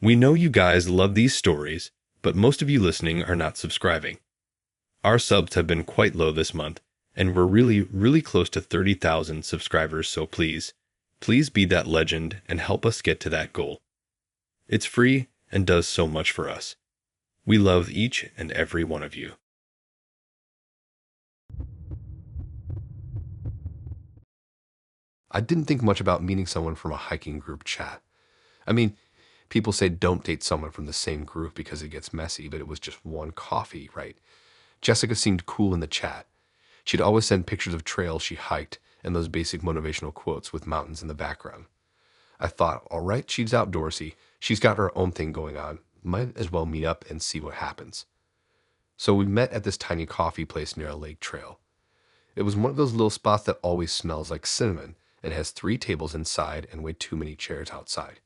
We know you guys love these stories, but most of you listening are not subscribing. Our subs have been quite low this month, and we're really close to 30,000 subscribers, so please be that legend and help us get to that goal. It's free and does so much for us. We love each and every one of you. I didn't think much about meeting someone from a hiking group chat. I mean, people say don't date someone from the same group because it gets messy, but it was just one coffee, right? Jessica seemed cool in the chat. She'd always send pictures of trails she hiked and those basic motivational quotes with mountains in the background. I thought, all right, she's outdoorsy. She's got her own thing going on. Might as well meet up and see what happens. So we met at this tiny coffee place near a lake trail. It was one of those little spots that always smells like cinnamon and has 3 tables inside and way too many chairs outside.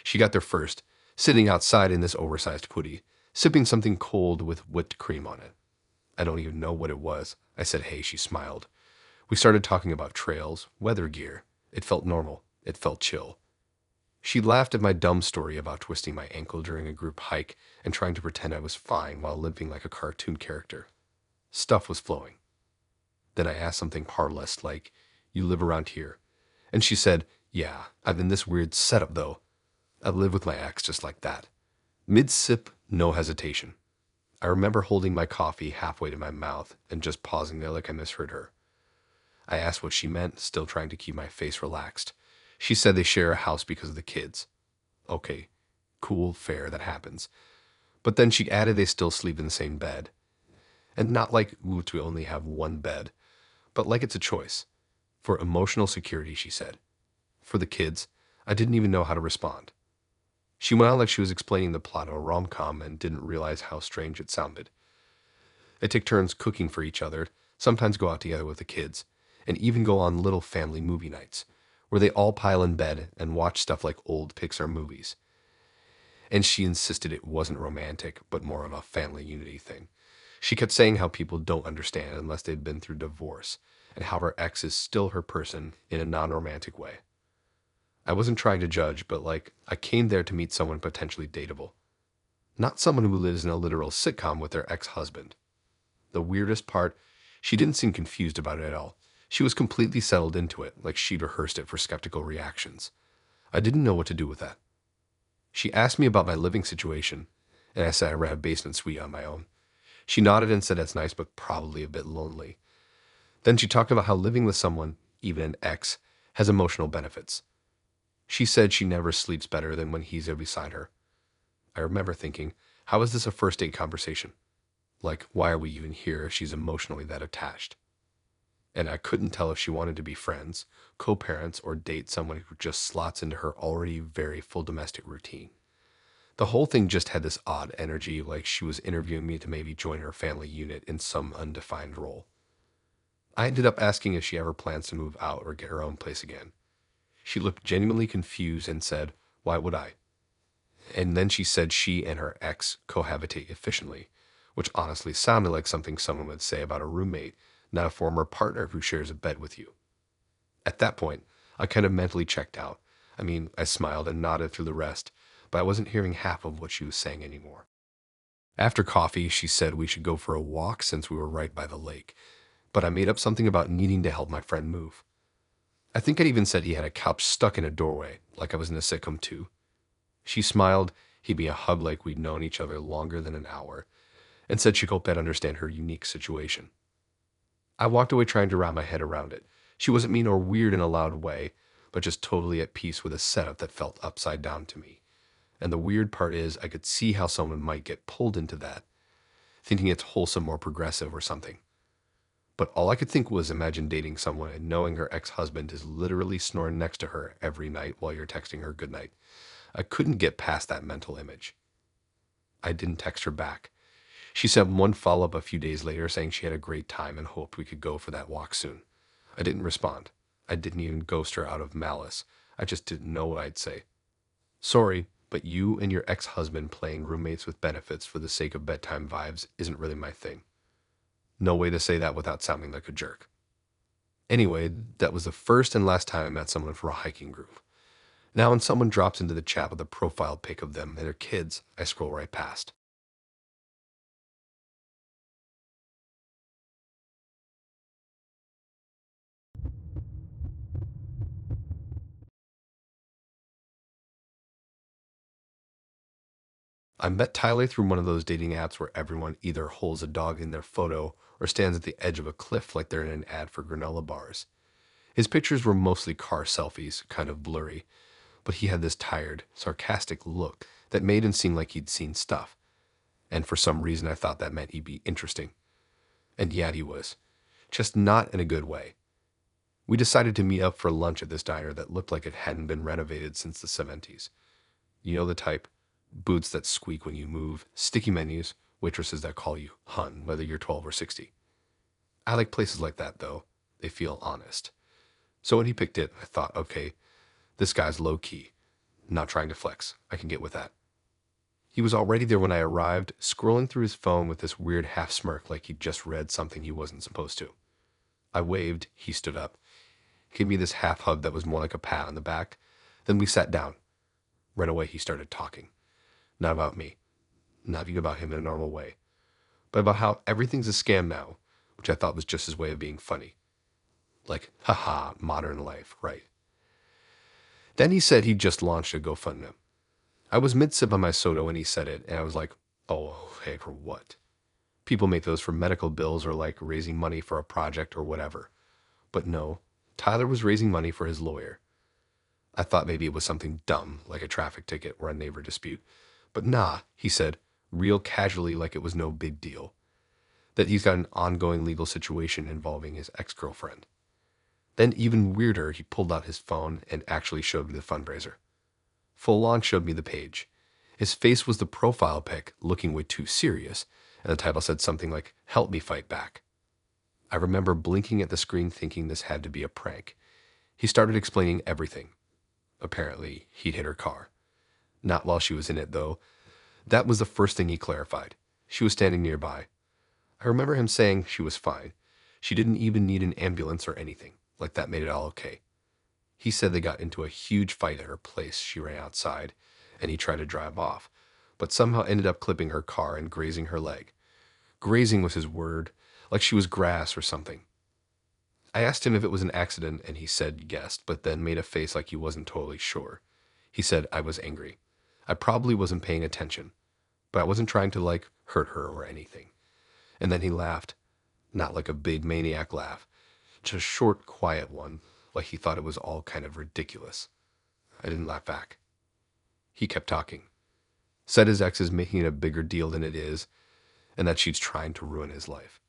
She got there first, sitting outside in this oversized hoodie, sipping something cold with whipped cream on it. I don't even know what it was. I said, hey, she smiled. We started talking about trails, weather gear. It felt normal. It felt chill. She laughed at my dumb story about twisting my ankle during a group hike and trying to pretend I was fine while limping like a cartoon character. Stuff was flowing. Then I asked something harmless like, you live around here? And she said, yeah, I'm in this weird setup though. I live with my ex just like that. Mid-sip, no hesitation. I remember holding my coffee halfway to my mouth and just pausing there like I misheard her. I asked what she meant, still trying to keep my face relaxed. She said they share a house because of the kids. Okay, cool, fair, that happens. But then she added they still sleep in the same bed. And not like, ooh, we only have one bed, but like it's a choice. For emotional security, she said. For the kids, I didn't even know how to respond. She went on like she was explaining the plot of a rom-com and didn't realize how strange it sounded. They take turns cooking for each other, sometimes go out together with the kids, and even go on little family movie nights, where they all pile in bed and watch stuff like old Pixar movies. And she insisted it wasn't romantic, but more of a family unity thing. She kept saying how people don't understand unless they've been through divorce, and how her ex is still her person in a non-romantic way. I wasn't trying to judge, but I came there to meet someone potentially dateable. Not someone who lives in a literal sitcom with their ex-husband. The weirdest part, she didn't seem confused about it at all. She was completely settled into it, like she'd rehearsed it for skeptical reactions. I didn't know what to do with that. She asked me about my living situation, and I said I ran a basement suite on my own. She nodded and said that's nice, but probably a bit lonely. Then she talked about how living with someone, even an ex, has emotional benefits. She said she never sleeps better than when he's there beside her. I remember thinking, how is this a first date conversation? Like, why are we even here if she's emotionally that attached? And I couldn't tell if she wanted to be friends, co-parents, or date someone who just slots into her already very full domestic routine. The whole thing just had this odd energy, like she was interviewing me to maybe join her family unit in some undefined role. I ended up asking if she ever plans to move out or get her own place again. She looked genuinely confused and said, why would I? And then she said she and her ex cohabitate efficiently, which honestly sounded like something someone would say about a roommate, not a former partner who shares a bed with you. At that point, I kind of mentally checked out. I mean, I smiled and nodded through the rest, but I wasn't hearing half of what she was saying anymore. After coffee, she said we should go for a walk since we were right by the lake, but I made up something about needing to help my friend move. I think I'd even said he had a couch stuck in a doorway, like I was in a sitcom too. She smiled, gave me a hug like we'd known each other longer than an hour, and said she hoped I'd understand her unique situation. I walked away trying to wrap my head around it. She wasn't mean or weird in a loud way, but just totally at peace with a setup that felt upside down to me. And the weird part is I could see how someone might get pulled into that, thinking it's wholesome or progressive or something. But all I could think was imagine dating someone and knowing her ex-husband is literally snoring next to her every night while you're texting her goodnight. I couldn't get past that mental image. I didn't text her back. She sent one follow-up a few days later saying she had a great time and hoped we could go for that walk soon. I didn't respond. I didn't even ghost her out of malice. I just didn't know what I'd say. Sorry, but you and your ex-husband playing roommates with benefits for the sake of bedtime vibes isn't really my thing. No way to say that without sounding like a jerk. Anyway, that was the first and last time I met someone from a hiking group. Now, when someone drops into the chat with a profile pic of them and their kids, I scroll right past. I met Tyler through one of those dating apps where everyone either holds a dog in their photo or stands at the edge of a cliff like they're in an ad for granola bars. His pictures were mostly car selfies, kind of blurry, but he had this tired, sarcastic look that made him seem like he'd seen stuff. And for some reason, I thought that meant he'd be interesting. And yet he was. Just not in a good way. We decided to meet up for lunch at this diner that looked like it hadn't been renovated since the 70s. You know the type. Boots that squeak when you move, sticky menus, waitresses that call you hun, whether you're 12 or 60. I like places like that, though. They feel honest. So when he picked it, I thought, okay, this guy's low key, not trying to flex. I can get with that. He was already there when I arrived, scrolling through his phone with this weird half smirk like he'd just read something he wasn't supposed to. I waved, he stood up, gave me this half hug that was more like a pat on the back. Then we sat down. Right away, he started talking. Not about me, not even about him in a normal way, but about how everything's a scam now, which I thought was just his way of being funny. Like, haha, modern life, right? Then he said he'd just launched a GoFundMe. I was mid-sip on my soda when he said it, and I was like, oh, hey, for what? People make those for medical bills or like raising money for a project or whatever. But no, Tyler was raising money for his lawyer. I thought maybe it was something dumb, like a traffic ticket or a neighbor dispute. But nah, he said, real casually like it was no big deal. That he's got an ongoing legal situation involving his ex-girlfriend. Then even weirder, he pulled out his phone and actually showed me the fundraiser. Full on showed me the page. His face was the profile pic, looking way too serious, and the title said something like, "Help me fight back." I remember blinking at the screen thinking this had to be a prank. He started explaining everything. Apparently, he'd hit her car. Not while she was in it, though. That was the first thing he clarified. She was standing nearby. I remember him saying she was fine. She didn't even need an ambulance or anything, like that made it all okay. He said they got into a huge fight at her place. She ran outside, and he tried to drive off, but somehow ended up clipping her car and grazing her leg. Grazing was his word, like she was grass or something. I asked him if it was an accident, and he said yes, but then made a face like he wasn't totally sure. He said I was angry. I probably wasn't paying attention, but I wasn't trying to, like, hurt her or anything. And then he laughed, not like a big maniac laugh, just a short, quiet one, like he thought it was all kind of ridiculous. I didn't laugh back. He kept talking. Said his ex is making it a bigger deal than it is, and that she's trying to ruin his life.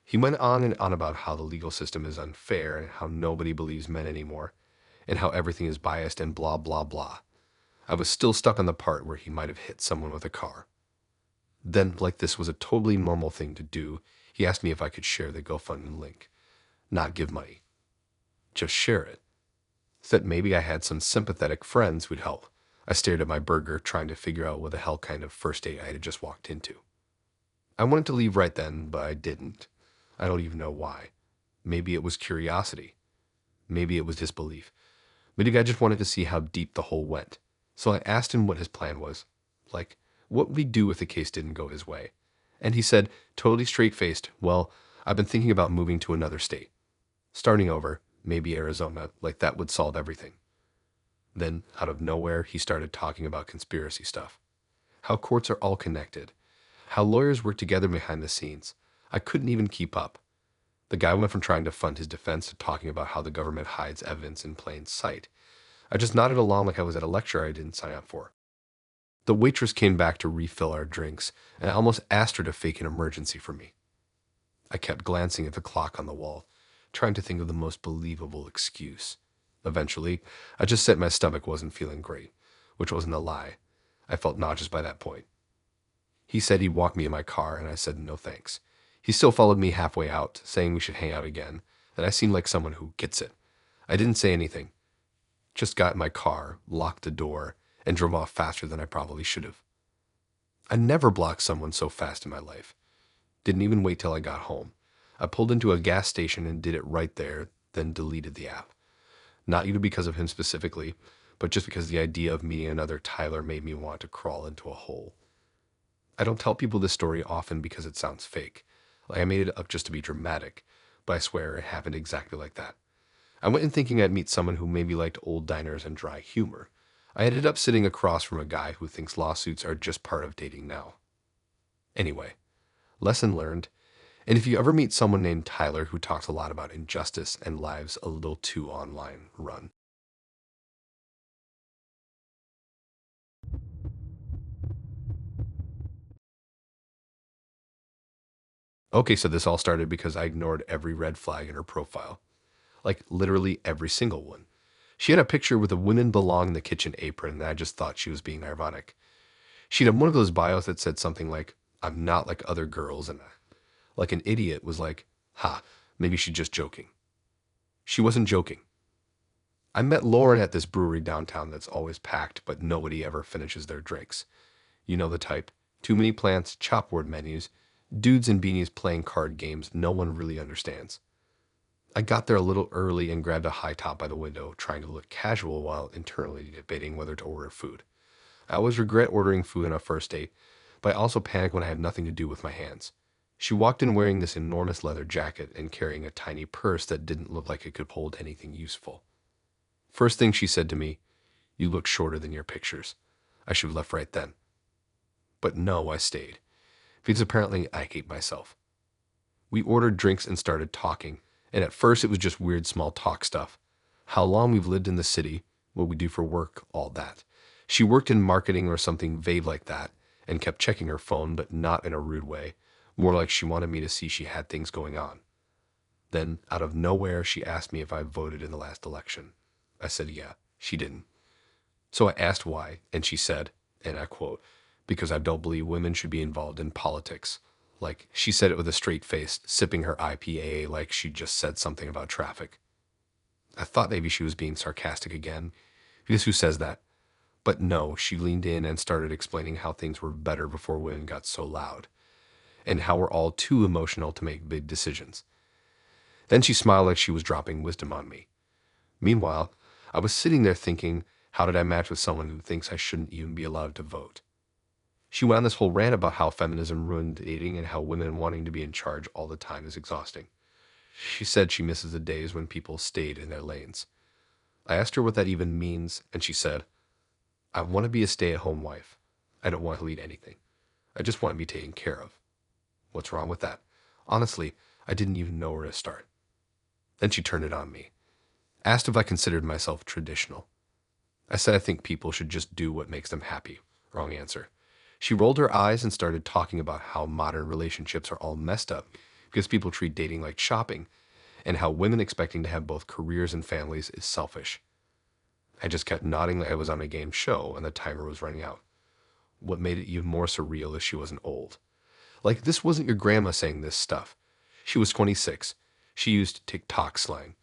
He went on and on about how the legal system is unfair and how nobody believes men anymore, and how everything is biased and blah, blah, blah. I was still stuck on the part where he might have hit someone with a car. Then, like this was a totally normal thing to do, he asked me if I could share the GoFundMe link. Not give money. Just share it. Said maybe I had some sympathetic friends who'd help. I stared at my burger, trying to figure out what the hell kind of first date I had just walked into. I wanted to leave right then, but I didn't. I don't even know why. Maybe it was curiosity. Maybe it was disbelief. Maybe I just wanted to see how deep the hole went. So I asked him what his plan was. Like, what would he do if the case didn't go his way? And he said, totally straight-faced, well, I've been thinking about moving to another state. Starting over, maybe Arizona, like that would solve everything. Then, out of nowhere, he started talking about conspiracy stuff. How courts are all connected. How lawyers work together behind the scenes. I couldn't even keep up. The guy went from trying to fund his defense to talking about how the government hides evidence in plain sight. I just nodded along like I was at a lecture I didn't sign up for. The waitress came back to refill our drinks, and I almost asked her to fake an emergency for me. I kept glancing at the clock on the wall, trying to think of the most believable excuse. Eventually, I just said my stomach wasn't feeling great, which wasn't a lie. I felt nauseous by that point. He said he'd walk me in my car, and I said no thanks. He still followed me halfway out, saying we should hang out again, that I seemed like someone who gets it. I didn't say anything. Just got in my car, locked the door, and drove off faster than I probably should have. I never blocked someone so fast in my life. Didn't even wait till I got home. I pulled into a gas station and did it right there, then deleted the app. Not even because of him specifically, but just because the idea of meeting another Tyler made me want to crawl into a hole. I don't tell people this story often because it sounds fake. Like I made it up just to be dramatic, but I swear it happened exactly like that. I went in thinking I'd meet someone who maybe liked old diners and dry humor. I ended up sitting across from a guy who thinks lawsuits are just part of dating now. Anyway, lesson learned. And if you ever meet someone named Tyler who talks a lot about injustice and lives a little too online, run. Okay, so this all started because I ignored every red flag in her profile. Like literally every single one. She had a picture with a women belong in the kitchen apron, and I just thought she was being ironic. She'd have one of those bios that said something like, I'm not like other girls, and like an idiot was like, ha, maybe she's just joking. She wasn't joking. I met Lauren at this brewery downtown that's always packed, but nobody ever finishes their drinks. You know the type. Too many plants, chopboard menus, dudes in beanies playing card games no one really understands. I got there a little early and grabbed a high top by the window, trying to look casual while internally debating whether to order food. I always regret ordering food on a first date, but I also panic when I have nothing to do with my hands. She walked in wearing this enormous leather jacket and carrying a tiny purse that didn't look like it could hold anything useful. First thing she said to me, you look shorter than your pictures. I should have left right then. But no, I stayed, because apparently I hate myself. We ordered drinks and started talking, and at first it was just weird small talk stuff. How long we've lived in the city, what we do for work, all that. She worked in marketing or something vague like that, and kept checking her phone, but not in a rude way, more like she wanted me to see she had things going on. Then, out of nowhere, she asked me if I voted in the last election. I said yeah, she didn't. So I asked why, and she said, and I quote, because I don't believe women should be involved in politics. Like, she said it with a straight face, sipping her IPA like she just said something about traffic. I thought maybe she was being sarcastic again, because who says that? But no, she leaned in and started explaining how things were better before women got so loud, and how we're all too emotional to make big decisions. Then she smiled like she was dropping wisdom on me. Meanwhile, I was sitting there thinking, how did I match with someone who thinks I shouldn't even be allowed to vote? She went on this whole rant about how feminism ruined dating and how women wanting to be in charge all the time is exhausting. She said she misses the days when people stayed in their lanes. I asked her what that even means, and she said, I want to be a stay-at-home wife. I don't want to lead anything. I just want to be taken care of. What's wrong with that? Honestly, I didn't even know where to start. Then she turned it on me. Asked if I considered myself traditional. I said I think people should just do what makes them happy. Wrong answer. She rolled her eyes and started talking about how modern relationships are all messed up because people treat dating like shopping, and how women expecting to have both careers and families is selfish. I just kept nodding like I was on a game show and the timer was running out. What made it even more surreal is she wasn't old. Like, this wasn't your grandma saying this stuff. She was 26. She used TikTok slang.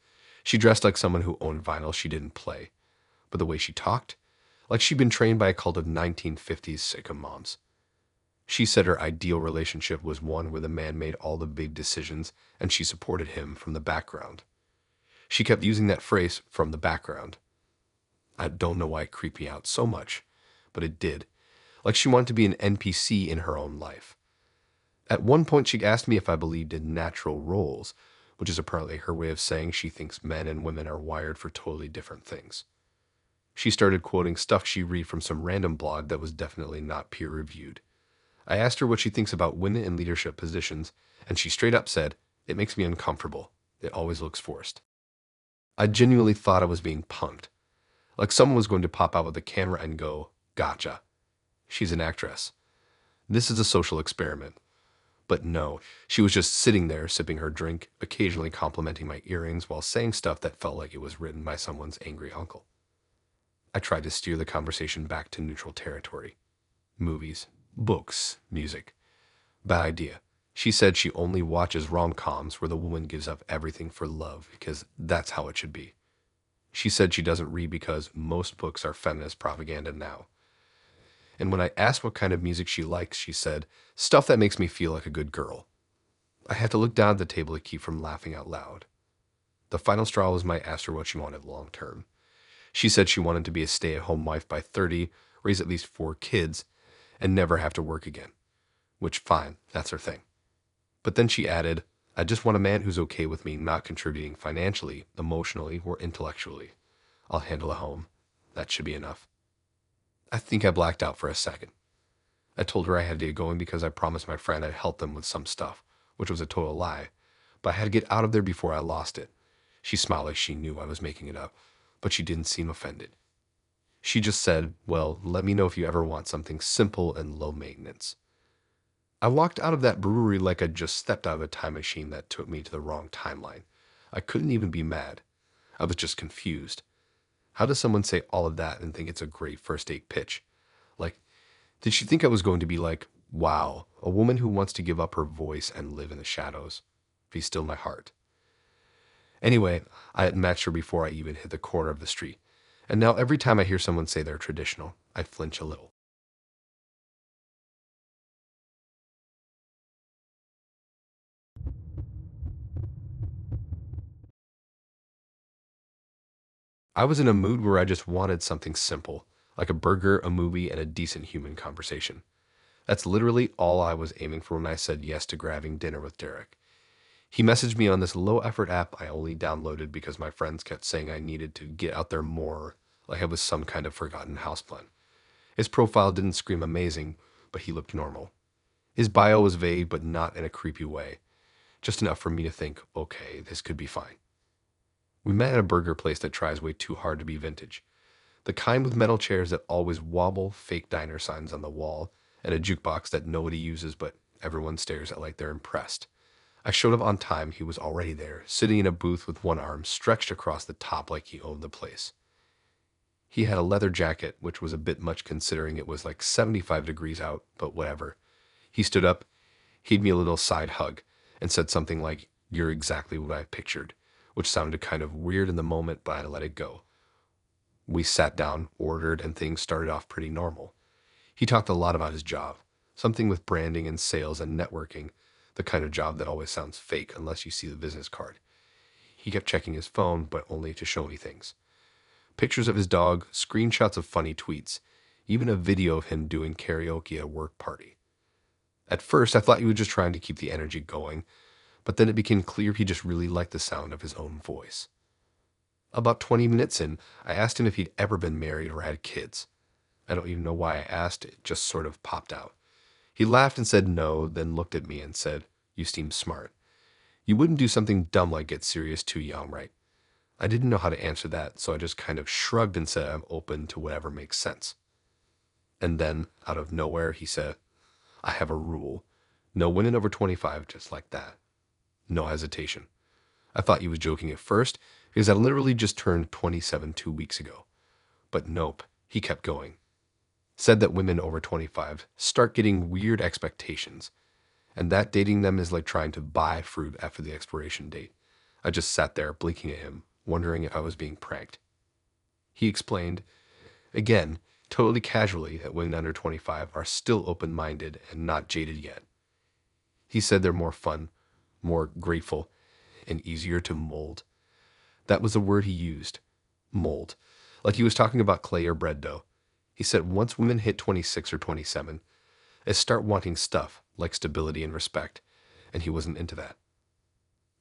She dressed like someone who owned vinyl she didn't play. But the way she talked, like she'd been trained by a cult of 1950s sitcom moms. She said her ideal relationship was one where the man made all the big decisions and she supported him from the background. She kept using that phrase, from the background. I don't know why it creeped me out so much, but it did. Like she wanted to be an NPC in her own life. At one point, she asked me if I believed in natural roles, which is apparently her way of saying she thinks men and women are wired for totally different things. She started quoting stuff she read from some random blog that was definitely not peer-reviewed. I asked her what she thinks about women in leadership positions, and she straight up said, it makes me uncomfortable. It always looks forced. I genuinely thought I was being punked. Like someone was going to pop out with a camera and go, gotcha. She's an actress. This is a social experiment. But no, she was just sitting there sipping her drink, occasionally complimenting my earrings while saying stuff that felt like it was written by someone's angry uncle. I tried to steer the conversation back to neutral territory. Movies, books, music. Bad idea. She said she only watches rom-coms where the woman gives up everything for love because that's how it should be. She said she doesn't read because most books are feminist propaganda now. And when I asked what kind of music she likes, she said, stuff that makes me feel like a good girl. I had to look down at the table to keep from laughing out loud. The final straw was my ask her what she wanted long term. She said she wanted to be a stay-at-home wife by 30, raise at least 4 kids, and never have to work again. Which, fine, that's her thing. But then she added, I just want a man who's okay with me not contributing financially, emotionally, or intellectually. I'll handle a home. That should be enough. I think I blacked out for a second. I told her I had to get going because I promised my friend I'd help them with some stuff, which was a total lie, but I had to get out of there before I lost it. She smiled like she knew I was making it up, but she didn't seem offended. She just said, well, let me know if you ever want something simple and low maintenance. I walked out of that brewery like I'd just stepped out of a time machine that took me to the wrong timeline. I couldn't even be mad. I was just confused. How does someone say all of that and think it's a great first date pitch? Like, did she think I was going to be like, wow, a woman who wants to give up her voice and live in the shadows? Be still my heart. Anyway, I had matched her before I even hit the corner of the street. And now every time I hear someone say they're traditional, I flinch a little. I was in a mood where I just wanted something simple, like a burger, a movie, and a decent human conversation. That's literally all I was aiming for when I said yes to grabbing dinner with Derek. He messaged me on this low-effort app I only downloaded because my friends kept saying I needed to get out there more, like I was some kind of forgotten houseplant. His profile didn't scream amazing, but he looked normal. His bio was vague, but not in a creepy way, just enough for me to think, okay, this could be fine. We met at a burger place that tries way too hard to be vintage. The kind with metal chairs that always wobble, fake diner signs on the wall, and a jukebox that nobody uses but everyone stares at like they're impressed. I showed up on time. He was already there, sitting in a booth with one arm stretched across the top like he owned the place. He had a leather jacket, which was a bit much considering it was like 75 degrees out, but whatever. He stood up, gave me a little side hug, and said something like, "You're exactly what I pictured," which sounded kind of weird in the moment, but I let it go. We sat down, ordered, and things started off pretty normal. He talked a lot about his job, something with branding and sales and networking, the kind of job that always sounds fake unless you see the business card. He kept checking his phone, but only to show me things. Pictures of his dog, screenshots of funny tweets, even a video of him doing karaoke at a work party. At first, I thought he was just trying to keep the energy going, but then it became clear he just really liked the sound of his own voice. About 20 minutes in, I asked him if he'd ever been married or had kids. I don't even know why I asked, it just sort of popped out. He laughed and said no, then looked at me and said, "You seem smart. You wouldn't do something dumb like get serious too young, right?" I didn't know how to answer that, so I just kind of shrugged and said I'm open to whatever makes sense. And then, out of nowhere, he said, "I have a rule. No women over 25, just like that." No hesitation. I thought he was joking at first, because I literally just turned 27 2 weeks ago. But nope, he kept going. Said that women over 25 start getting weird expectations, and that dating them is like trying to buy fruit after the expiration date. I just sat there blinking at him, wondering if I was being pranked. He explained, again, totally casually, that women under 25 are still open-minded and not jaded yet. He said they're more fun, more grateful, and easier to mold. That was the word he used, mold, like he was talking about clay or bread dough. He said once women hit 26 or 27, they start wanting stuff like stability and respect, and he wasn't into that.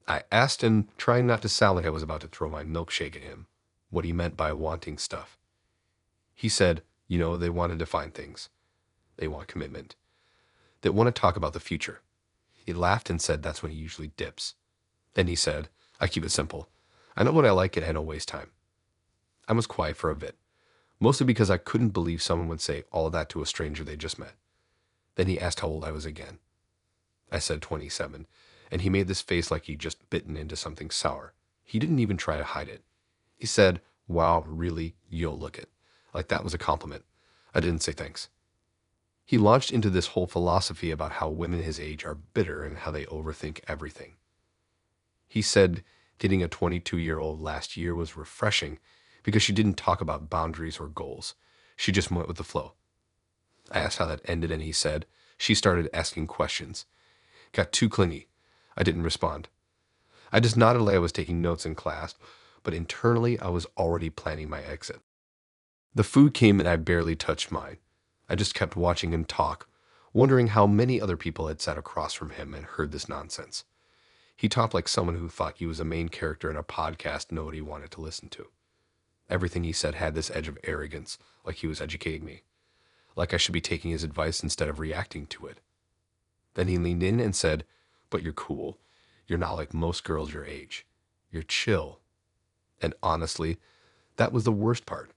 I asked him, trying not to sound like I was about to throw my milkshake at him, what he meant by wanting stuff. He said, they want to define things. They want commitment. They want to talk about the future. He laughed and said that's when he usually dips. Then he said, "I keep it simple. I know what I like and I don't waste time." I was quiet for a bit, mostly because I couldn't believe someone would say all of that to a stranger they just met. Then he asked how old I was again. I said 27, and he made this face like he'd just bitten into something sour. He didn't even try to hide it. He said, "Wow, really, you'll look it." Like that was a compliment. I didn't say thanks. He launched into this whole philosophy about how women his age are bitter and how they overthink everything. He said dating a 22-year-old last year was refreshing because she didn't talk about boundaries or goals. She just went with the flow. I asked how that ended, and he said she started asking questions. Got too clingy. I didn't respond. I just nodded like I was taking notes in class, but internally I was already planning my exit. The food came and I barely touched mine. I just kept watching him talk, wondering how many other people had sat across from him and heard this nonsense. He talked like someone who thought he was a main character in a podcast nobody wanted to listen to. Everything he said had this edge of arrogance, like he was educating me, like I should be taking his advice instead of reacting to it. Then he leaned in and said, "But you're cool. You're not like most girls your age. You're chill." And honestly, that was the worst part.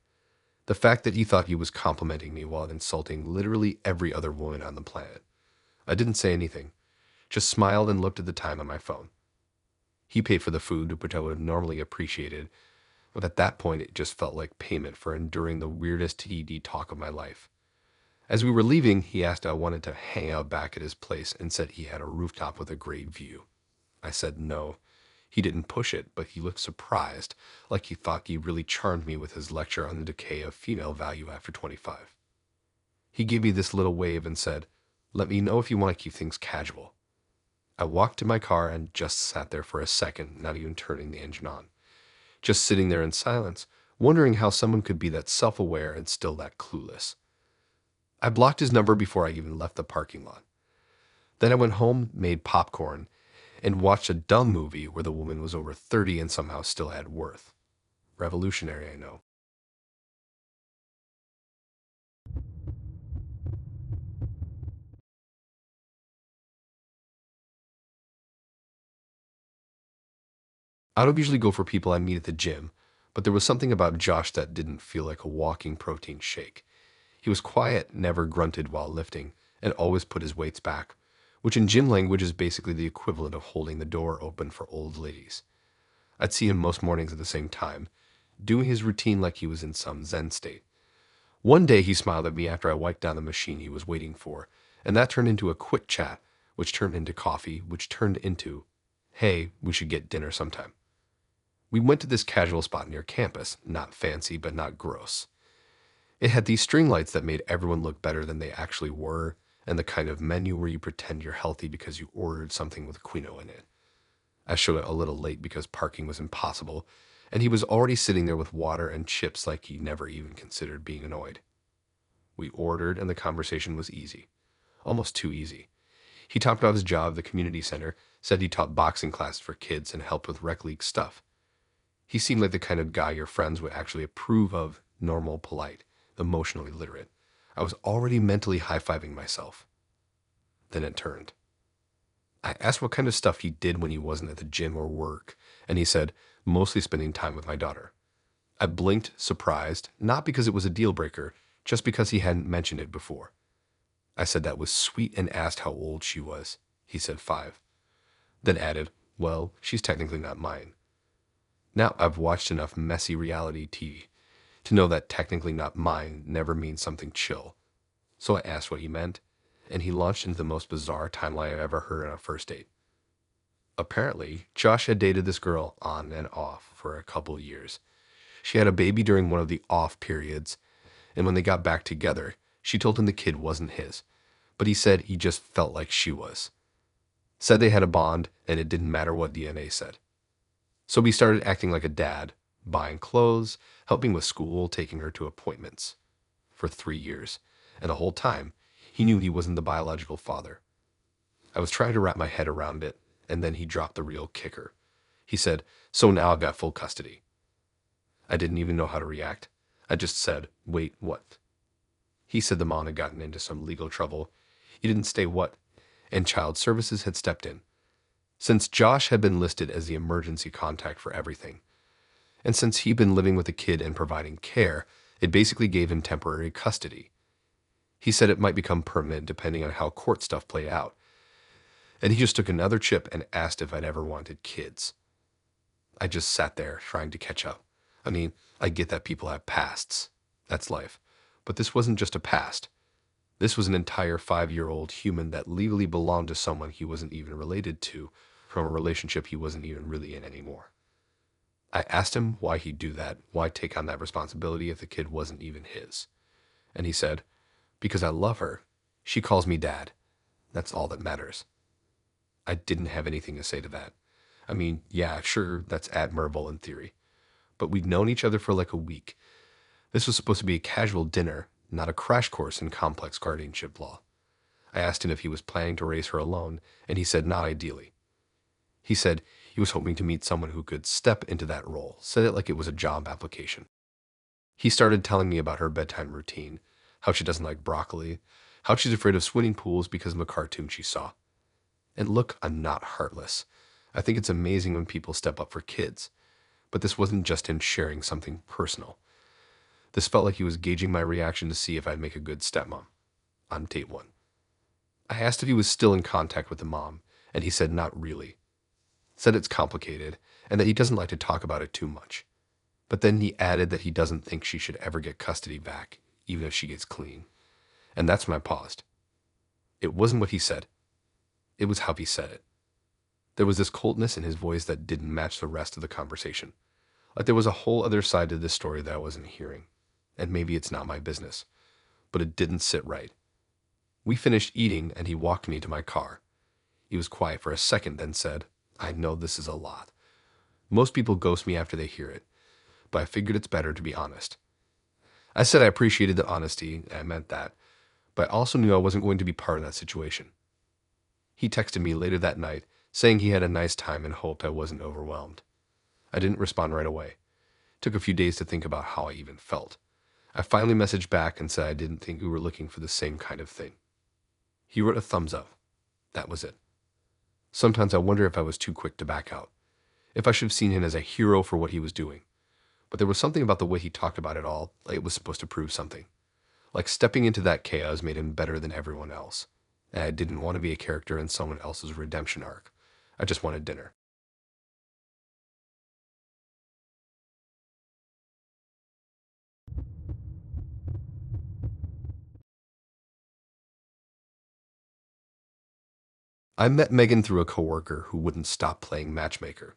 The fact that he thought he was complimenting me while insulting literally every other woman on the planet. I didn't say anything, just smiled and looked at the time on my phone. He paid for the food, which I would have normally appreciated, but at that point it just felt like payment for enduring the weirdest TD talk of my life. As we were leaving, he asked if I wanted to hang out back at his place and said he had a rooftop with a great view. I said no. He didn't push it, but he looked surprised, like he thought he really charmed me with his lecture on the decay of female value after 25. He gave me this little wave and said, "Let me know if you want to keep things casual." I walked to my car and just sat there for a second, not even turning the engine on. Just sitting there in silence, wondering how someone could be that self-aware and still that clueless. I blocked his number before I even left the parking lot. Then I went home, made popcorn, and watched a dumb movie where the woman was over 30 and somehow still had worth. Revolutionary, I know. I don't usually go for people I meet at the gym, but there was something about Josh that didn't feel like a walking protein shake. He was quiet, never grunted while lifting, and always put his weights back, which in gym language is basically the equivalent of holding the door open for old ladies. I'd see him most mornings at the same time, doing his routine like he was in some Zen state. One day he smiled at me after I wiped down the machine he was waiting for, and that turned into a quick chat, which turned into coffee, which turned into, "Hey, we should get dinner sometime." We went to this casual spot near campus, not fancy but not gross. It had these string lights that made everyone look better than they actually were, and the kind of menu where you pretend you're healthy because you ordered something with quinoa in it. I showed up a little late because parking was impossible, and he was already sitting there with water and chips like he never even considered being annoyed. We ordered, and the conversation was easy. Almost too easy. He talked about his job at the community center, said he taught boxing classes for kids and helped with rec league stuff. He seemed like the kind of guy your friends would actually approve of, normal, polite, emotionally literate. I was already mentally high-fiving myself. Then it turned. I asked what kind of stuff he did when he wasn't at the gym or work, and he said, mostly spending time with my daughter. I blinked, surprised, not because it was a deal breaker, just because he hadn't mentioned it before. I said that was sweet and asked how old she was. He said 5. Then added, "Well, she's technically not mine." Now I've watched enough messy reality TV to know that technically not mine never means something chill. So I asked what he meant, and he launched into the most bizarre timeline I've ever heard on a first date. Apparently, Josh had dated this girl on and off for a couple years. She had a baby during one of the off periods, and when they got back together, she told him the kid wasn't his, but he said he just felt like she was. Said they had a bond, and it didn't matter what DNA said. So he started acting like a dad, buying clothes, helping with school, taking her to appointments. For 3 years, and the whole time, he knew he wasn't the biological father. I was trying to wrap my head around it, and then he dropped the real kicker. He said, "So now I've got full custody." I didn't even know how to react. I just said, "Wait, what?" He said the mom had gotten into some legal trouble. He didn't say what, and child services had stepped in. Since Josh had been listed as the emergency contact for everything, and since he'd been living with the kid and providing care, it basically gave him temporary custody. He said it might become permanent depending on how court stuff played out. And he just took another chip and asked if I'd ever wanted kids. I just sat there trying to catch up. I mean, I get that people have pasts. That's life. But this wasn't just a past. This was an entire 5-year-old human that legally belonged to someone he wasn't even related to from a relationship he wasn't even really in anymore. I asked him why he'd do that, why take on that responsibility if the kid wasn't even his. And he said, "Because I love her. She calls me dad. That's all that matters." I didn't have anything to say to that. I mean, yeah, sure, that's admirable in theory. But we'd known each other for like a week. This was supposed to be a casual dinner, not a crash course in complex guardianship law. I asked him if he was planning to raise her alone, and he said not ideally. He said he was hoping to meet someone who could step into that role, said it like it was a job application. He started telling me about her bedtime routine, how she doesn't like broccoli, how she's afraid of swimming pools because of a cartoon she saw. And look, I'm not heartless. I think it's amazing when people step up for kids. But this wasn't just him sharing something personal. This felt like he was gauging my reaction to see if I'd make a good stepmom. On date 1. I asked if he was still in contact with the mom, and he said not really. Said it's complicated, and that he doesn't like to talk about it too much. But then he added that he doesn't think she should ever get custody back, even if she gets clean. And that's when I paused. It wasn't what he said. It was how he said it. There was this coldness in his voice that didn't match the rest of the conversation. Like there was a whole other side to this story that I wasn't hearing. And maybe it's not my business. But it didn't sit right. We finished eating and he walked me to my car. He was quiet for a second, then said, I know this is a lot. Most people ghost me after they hear it, but I figured it's better to be honest. I said I appreciated the honesty, and I meant that, but I also knew I wasn't going to be part of that situation. He texted me later that night, saying he had a nice time and hoped I wasn't overwhelmed. I didn't respond right away. It took a few days to think about how I even felt. I finally messaged back and said I didn't think we were looking for the same kind of thing. He wrote a thumbs up. That was it. Sometimes I wonder if I was too quick to back out, if I should have seen him as a hero for what he was doing. But there was something about the way he talked about it all, like it was supposed to prove something. Like stepping into that chaos made him better than everyone else. And I didn't want to be a character in someone else's redemption arc. I just wanted dinner. I met Megan through a coworker who wouldn't stop playing matchmaker.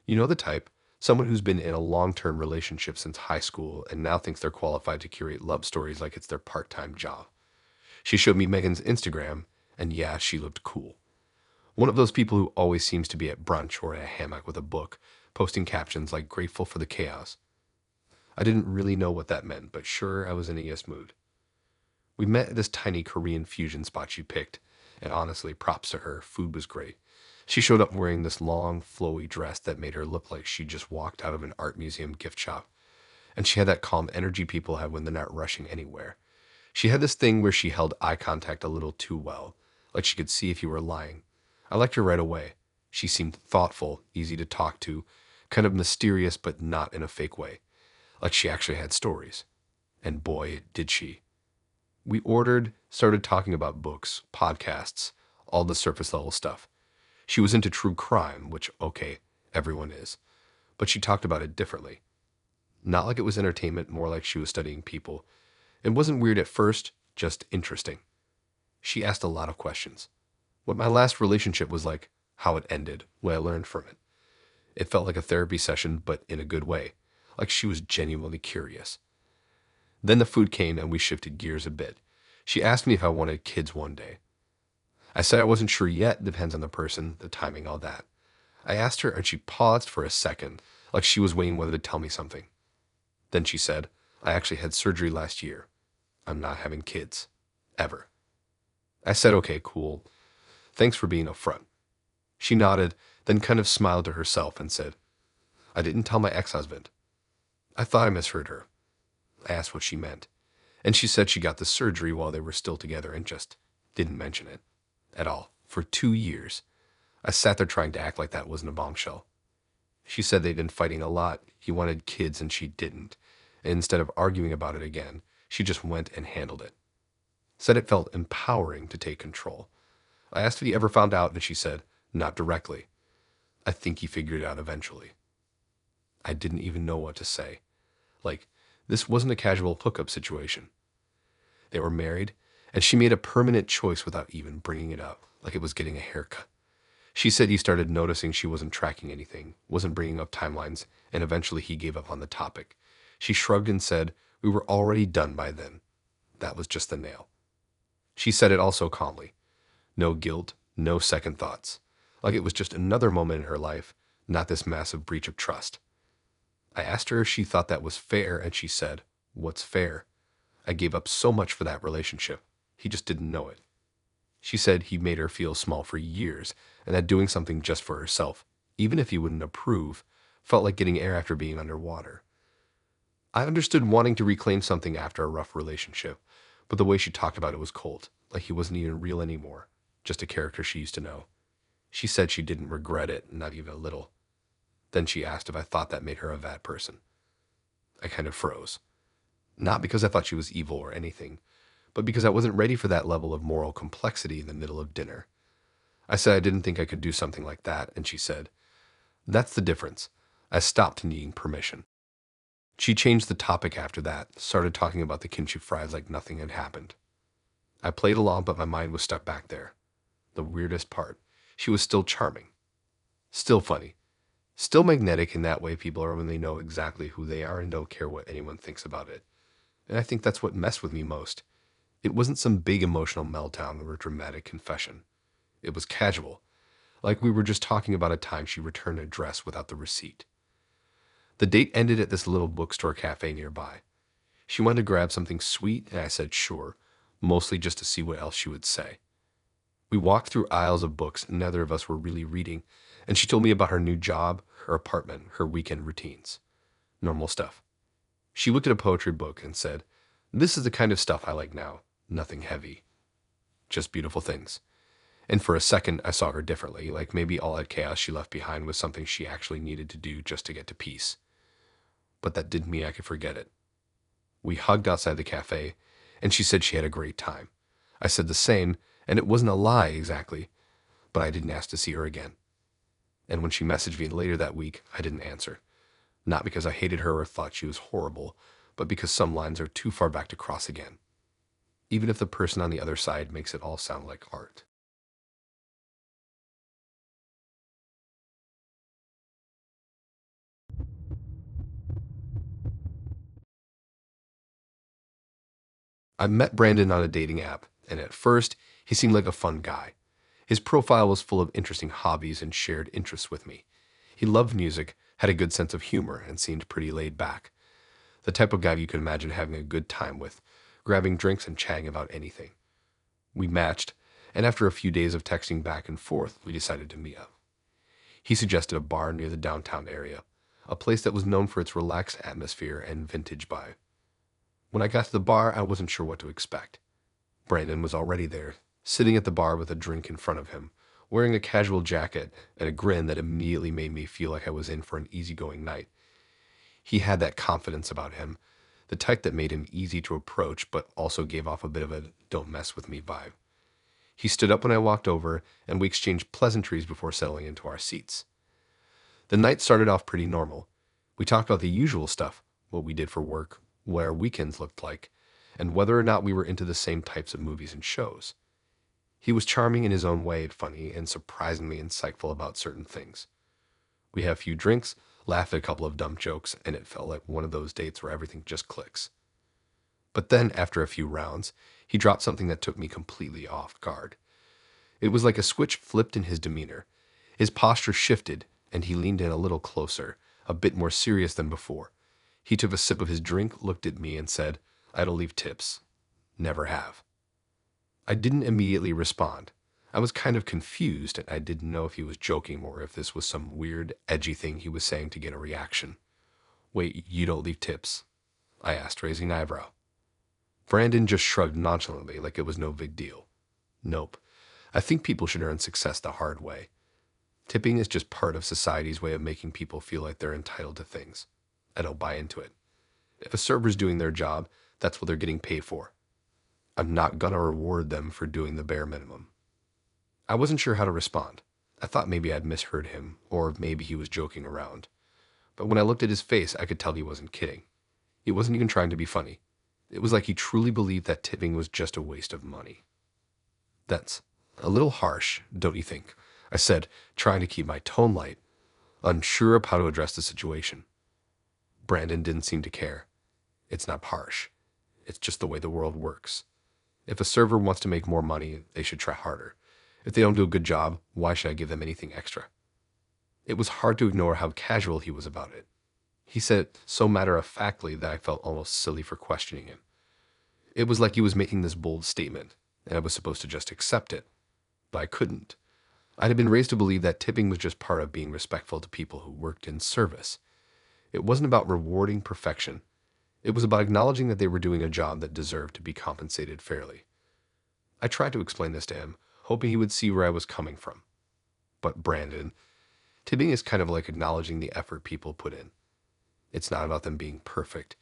You know the type, someone who's been in a long-term relationship since high school and now thinks they're qualified to curate love stories like it's their part-time job. She showed me Megan's Instagram, and yeah, she looked cool. One of those people who always seems to be at brunch or in a hammock with a book, posting captions like grateful for the chaos. I didn't really know what that meant, but sure, I was in a yes mood. We met at this tiny Korean fusion spot she picked, and honestly, props to her, food was great. She showed up wearing this long, flowy dress that made her look like she just walked out of an art museum gift shop. And she had that calm energy people have when they're not rushing anywhere. She had this thing where she held eye contact a little too well, like she could see if you were lying. I liked her right away. She seemed thoughtful, easy to talk to, kind of mysterious but not in a fake way, like she actually had stories. And boy, did she. We ordered, started talking about books, podcasts, all the surface level stuff. She was into true crime, which, okay, everyone is. But she talked about it differently. Not like it was entertainment, more like she was studying people. It wasn't weird at first, just interesting. She asked a lot of questions. What my last relationship was like, how it ended, what I learned from it. It felt like a therapy session, but in a good way. Like she was genuinely curious. Then the food came and we shifted gears a bit. She asked me if I wanted kids one day. I said I wasn't sure yet, depends on the person, the timing, all that. I asked her and she paused for a second, like she was waiting whether to tell me something. Then she said, I actually had surgery last year. I'm not having kids. Ever. I said, okay, cool. Thanks for being upfront. She nodded, then kind of smiled to herself and said, I didn't tell my ex-husband. I thought I misheard her. I asked what she meant, and she said she got the surgery while they were still together and just didn't mention it. At all. For 2 years. I sat there trying to act like that wasn't a bombshell. She said they'd been fighting a lot. He wanted kids and she didn't. And instead of arguing about it again, she just went and handled it. Said it felt empowering to take control. I asked if he ever found out and she said, not directly. I think he figured it out eventually. I didn't even know what to say. Like, this wasn't a casual hookup situation. They were married, and she made a permanent choice without even bringing it up, like it was getting a haircut. She said he started noticing she wasn't tracking anything, wasn't bringing up timelines, and eventually he gave up on the topic. She shrugged and said, we were already done by then. That was just the nail. She said it also calmly. No guilt, no second thoughts. Like it was just another moment in her life, not this massive breach of trust. I asked her if she thought that was fair, and she said, What's fair? I gave up so much for that relationship. He just didn't know it. She said he made her feel small for years and that doing something just for herself, even if he wouldn't approve, felt like getting air after being underwater. I understood wanting to reclaim something after a rough relationship, but the way she talked about it was cold, like he wasn't even real anymore, just a character she used to know. She said she didn't regret it, not even a little. Then she asked if I thought that made her a bad person. I kind of froze. Not because I thought she was evil or anything, but because I wasn't ready for that level of moral complexity in the middle of dinner. I said I didn't think I could do something like that, and she said, "That's the difference. I stopped needing permission." She changed the topic after that, started talking about the kimchi fries like nothing had happened. I played along, but my mind was stuck back there. The weirdest part, she was still charming, still funny, still magnetic in that way people are when they know exactly who they are and don't care what anyone thinks about it. And I think that's what messed with me most. It wasn't some big emotional meltdown or dramatic confession. It was casual, like we were just talking about a time she returned a dress without the receipt. The date ended at this little bookstore cafe nearby. She wanted to grab something sweet, and I said sure, mostly just to see what else she would say. We walked through aisles of books, and neither of us were really reading, and she told me about her new job, her apartment, her weekend routines. Normal stuff. She looked at a poetry book and said, "This is the kind of stuff I like now. Nothing heavy. Just beautiful things." And for a second, I saw her differently, like maybe all that chaos she left behind was something she actually needed to do just to get to peace. But that didn't mean I could forget it. We hugged outside the cafe, and she said she had a great time. I said the same, and it wasn't a lie exactly, but I didn't ask to see her again. And when she messaged me later that week, I didn't answer. Not because I hated her or thought she was horrible, but because some lines are too far back to cross again. Even if the person on the other side makes it all sound like art. I met Brandon on a dating app, and at first, he seemed like a fun guy. His profile was full of interesting hobbies and shared interests with me. He loved music, had a good sense of humor, and seemed pretty laid back. The type of guy you could imagine having a good time with, grabbing drinks and chatting about anything. We matched, and after a few days of texting back and forth, we decided to meet up. He suggested a bar near the downtown area, a place that was known for its relaxed atmosphere and vintage vibe. When I got to the bar, I wasn't sure what to expect. Brandon was already there, sitting at the bar with a drink in front of him, wearing a casual jacket and a grin that immediately made me feel like I was in for an easygoing night. He had that confidence about him, the type that made him easy to approach but also gave off a bit of a "don't mess with me" vibe. He stood up when I walked over, and we exchanged pleasantries before settling into our seats. The night started off pretty normal. We talked about the usual stuff, what we did for work, what our weekends looked like, and whether or not we were into the same types of movies and shows. He was charming in his own way, funny, and surprisingly insightful about certain things. We had a few drinks, laughed at a couple of dumb jokes, and it felt like one of those dates where everything just clicks. But then, after a few rounds, he dropped something that took me completely off guard. It was like a switch flipped in his demeanor. His posture shifted, and he leaned in a little closer, a bit more serious than before. He took a sip of his drink, looked at me, and said, "I don't leave tips. Never have." I didn't immediately respond. I was kind of confused, and I didn't know if he was joking or if this was some weird, edgy thing he was saying to get a reaction. "Wait, you don't leave tips?" I asked, raising an eyebrow. Brandon just shrugged nonchalantly like it was no big deal. "Nope. I think people should earn success the hard way. Tipping is just part of society's way of making people feel like they're entitled to things. I don't buy into it. If a server's doing their job, that's what they're getting paid for. I'm not gonna reward them for doing the bare minimum." I wasn't sure how to respond. I thought maybe I'd misheard him, or maybe he was joking around. But when I looked at his face, I could tell he wasn't kidding. He wasn't even trying to be funny. It was like he truly believed that tipping was just a waste of money. "That's a little harsh, don't you think?" I said, trying to keep my tone light, unsure of how to address the situation. Brandon didn't seem to care. "It's not harsh. It's just the way the world works. If a server wants to make more money, they should try harder. If they don't do a good job, why should I give them anything extra?" It was hard to ignore how casual he was about it. He said it so matter-of-factly that I felt almost silly for questioning him. It was like he was making this bold statement, and I was supposed to just accept it. But I couldn't. I had been raised to believe that tipping was just part of being respectful to people who worked in service. It wasn't about rewarding perfection. It was about acknowledging that they were doing a job that deserved to be compensated fairly. I tried to explain this to him, hoping he would see where I was coming from. But Brandon, tipping is kind of like acknowledging the effort people put in. It's not about them being perfect.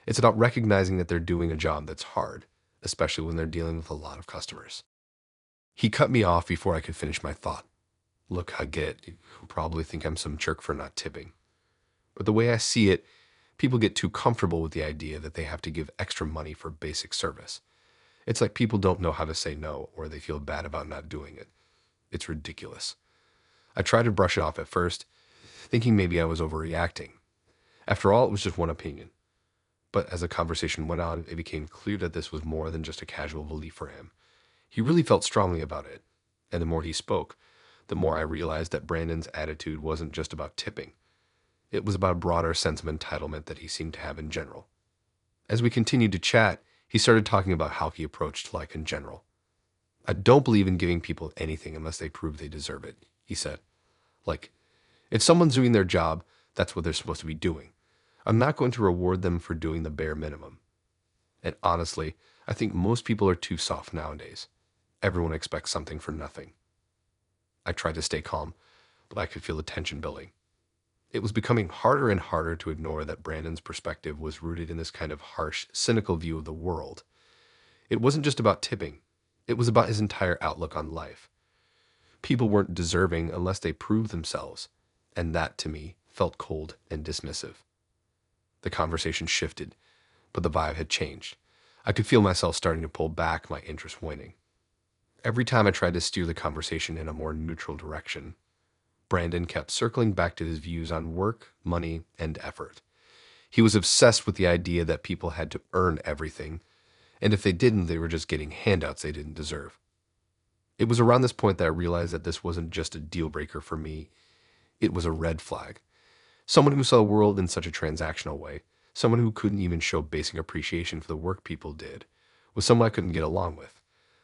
It's about recognizing that they're doing a job that's hard, especially when they're dealing with a lot of customers. He cut me off before I could finish my thought. Look, I get it. You probably think I'm some jerk for not tipping. But the way I see it, people get too comfortable with the idea that they have to give extra money for basic service. It's like people don't know how to say no, or they feel bad about not doing it. It's ridiculous. I tried to brush it off at first, thinking maybe I was overreacting. After all, it was just one opinion. But as the conversation went on, it became clear that this was more than just a casual belief for him. He really felt strongly about it. And the more he spoke, the more I realized that Brandon's attitude wasn't just about tipping. It was about a broader sense of entitlement that he seemed to have in general. As we continued to chat, he started talking about how he approached life in general. I don't believe in giving people anything unless they prove they deserve it, he said. Like, if someone's doing their job, that's what they're supposed to be doing. I'm not going to reward them for doing the bare minimum. And honestly, I think most people are too soft nowadays. Everyone expects something for nothing. I tried to stay calm, but I could feel the tension building. It was becoming harder and harder to ignore that Brandon's perspective was rooted in this kind of harsh, cynical view of the world. It wasn't just about tipping. It was about his entire outlook on life. People weren't deserving unless they proved themselves, and that, to me, felt cold and dismissive. The conversation shifted, but the vibe had changed. I could feel myself starting to pull back, my interest waning. Every time I tried to steer the conversation in a more neutral direction, Brandon kept circling back to his views on work, money, and effort. He was obsessed with the idea that people had to earn everything, and if they didn't, they were just getting handouts they didn't deserve. It was around this point that I realized that this wasn't just a deal breaker for me, it was a red flag. Someone who saw the world in such a transactional way, someone who couldn't even show basic appreciation for the work people did, was someone I couldn't get along with.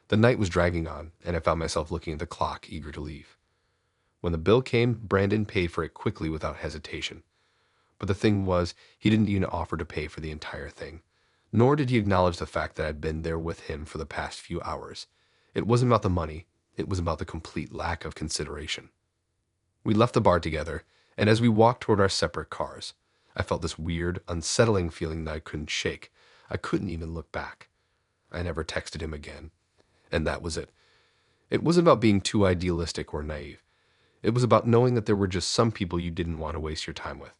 The night was dragging on, and I found myself looking at the clock, eager to leave. When the bill came, Brandon paid for it quickly without hesitation. But the thing was, he didn't even offer to pay for the entire thing. Nor did he acknowledge the fact that I'd been there with him for the past few hours. It wasn't about the money, it was about the complete lack of consideration. We left the bar together, and as we walked toward our separate cars, I felt this weird, unsettling feeling that I couldn't shake. I couldn't even look back. I never texted him again, and that was it. It wasn't about being too idealistic or naive. It was about knowing that there were just some people you didn't want to waste your time with.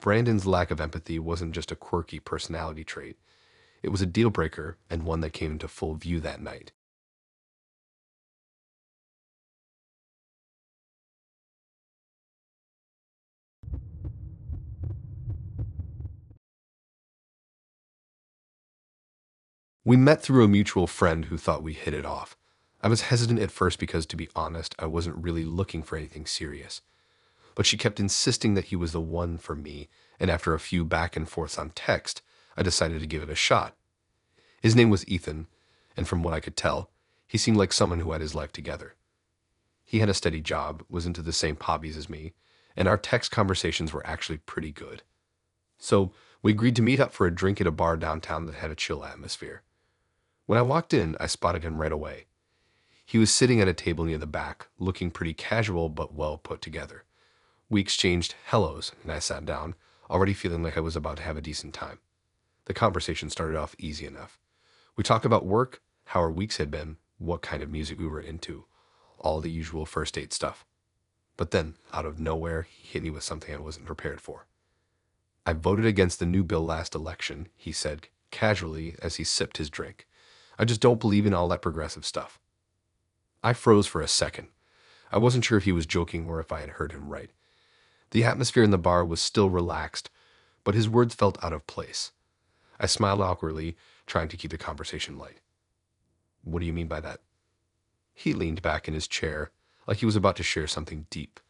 Brandon's lack of empathy wasn't just a quirky personality trait. It was a deal breaker, and one that came into full view that night. We met through a mutual friend who thought we hit it off. I was hesitant at first because, to be honest, I wasn't really looking for anything serious. But she kept insisting that he was the one for me, and after a few back and forths on text, I decided to give it a shot. His name was Ethan, and from what I could tell, he seemed like someone who had his life together. He had a steady job, was into the same hobbies as me, and our text conversations were actually pretty good. So we agreed to meet up for a drink at a bar downtown that had a chill atmosphere. When I walked in, I spotted him right away. He was sitting at a table near the back, looking pretty casual but well put together. We exchanged hellos, and I sat down, already feeling like I was about to have a decent time. The conversation started off easy enough. We talked about work, how our weeks had been, what kind of music we were into, all the usual first date stuff. But then, out of nowhere, he hit me with something I wasn't prepared for. I voted against the new bill last election, he said casually as he sipped his drink. I just don't believe in all that progressive stuff. I froze for a second. I wasn't sure if he was joking or if I had heard him right. The atmosphere in the bar was still relaxed, but his words felt out of place. I smiled awkwardly, trying to keep the conversation light. What do you mean by that? He leaned back in his chair, like he was about to share something deep.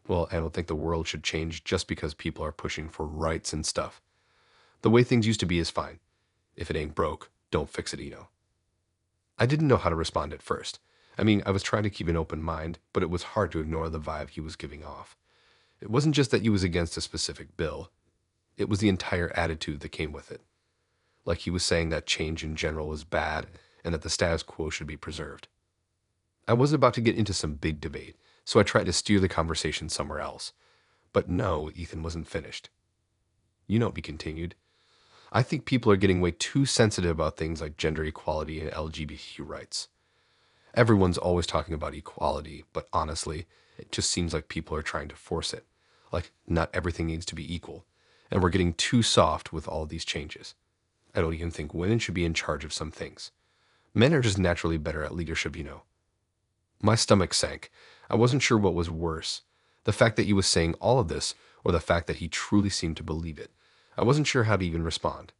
Well, I don't think the world should change just because people are pushing for rights and stuff. The way things used to be is fine. If it ain't broke, don't fix it. I didn't know how to respond at first. I mean, I was trying to keep an open mind, but it was hard to ignore the vibe he was giving off. It wasn't just that he was against a specific bill, it was the entire attitude that came with it. Like he was saying that change in general was bad and that the status quo should be preserved. I was about to get into some big debate, so I tried to steer the conversation somewhere else. But no, Ethan wasn't finished. He continued. I think people are getting way too sensitive about things like gender equality and LGBT rights. Everyone's always talking about equality, but honestly, it just seems like people are trying to force it. Like, not everything needs to be equal, and we're getting too soft with all these changes. I don't even think women should be in charge of some things. Men are just naturally better at leadership. My stomach sank. I wasn't sure what was worse, the fact that he was saying all of this, or the fact that he truly seemed to believe it. I wasn't sure how to even respond.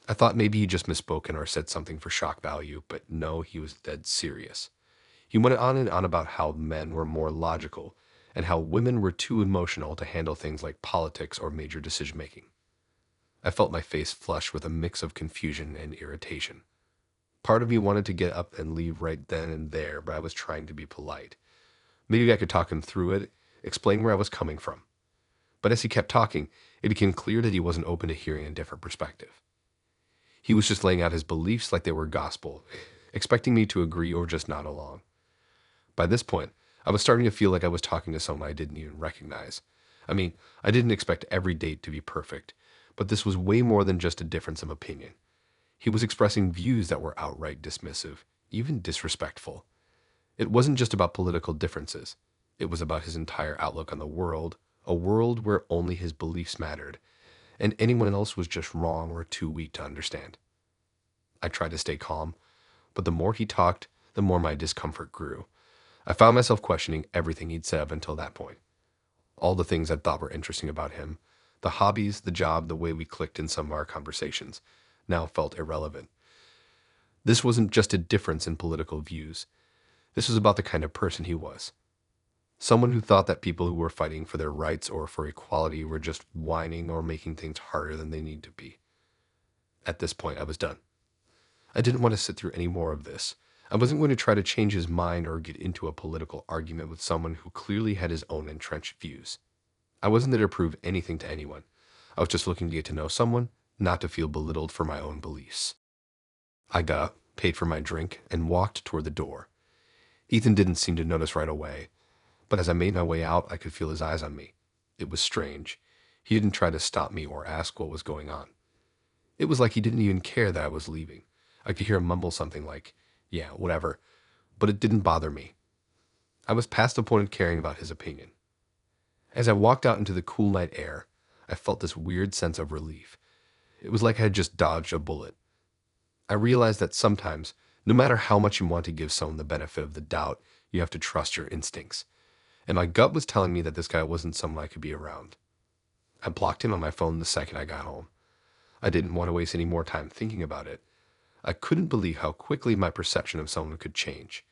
I thought maybe he just misspoken or said something for shock value, but no, he was dead serious. He went on and on about how men were more logical and how women were too emotional to handle things like politics or major decision making. I felt my face flush with a mix of confusion and irritation. Part of me wanted to get up and leave right then and there, but I was trying to be polite. Maybe I could talk him through it, explain where I was coming from. But as he kept talking, it became clear that he wasn't open to hearing a different perspective. He was just laying out his beliefs like they were gospel, expecting me to agree or just nod along. By this point, I was starting to feel like I was talking to someone I didn't even recognize. I mean, I didn't expect every date to be perfect, but this was way more than just a difference of opinion. He was expressing views that were outright dismissive, even disrespectful. It wasn't just about political differences. It was about his entire outlook on the world, a world where only his beliefs mattered, and anyone else was just wrong or too weak to understand. I tried to stay calm, but the more he talked, the more my discomfort grew. I found myself questioning everything he'd said up until that point. All the things I thought were interesting about him, the hobbies, the job, the way we clicked in some of our conversations, now felt irrelevant. This wasn't just a difference in political views. This was about the kind of person he was. Someone who thought that people who were fighting for their rights or for equality were just whining or making things harder than they need to be. At this point, I was done. I didn't want to sit through any more of this. I wasn't going to try to change his mind or get into a political argument with someone who clearly had his own entrenched views. I wasn't there to prove anything to anyone. I was just looking to get to know someone, not to feel belittled for my own beliefs. I got up, paid for my drink, and walked toward the door. Ethan didn't seem to notice right away, but as I made my way out, I could feel his eyes on me. It was strange. He didn't try to stop me or ask what was going on. It was like he didn't even care that I was leaving. I could hear him mumble something like, yeah, whatever, but it didn't bother me. I was past the point of caring about his opinion. As I walked out into the cool night air, I felt this weird sense of relief. It was like I had just dodged a bullet. I realized that sometimes, no matter how much you want to give someone the benefit of the doubt, you have to trust your instincts. And my gut was telling me that this guy wasn't someone I could be around. I blocked him on my phone the second I got home. I didn't want to waste any more time thinking about it. I couldn't believe how quickly my perception of someone could change.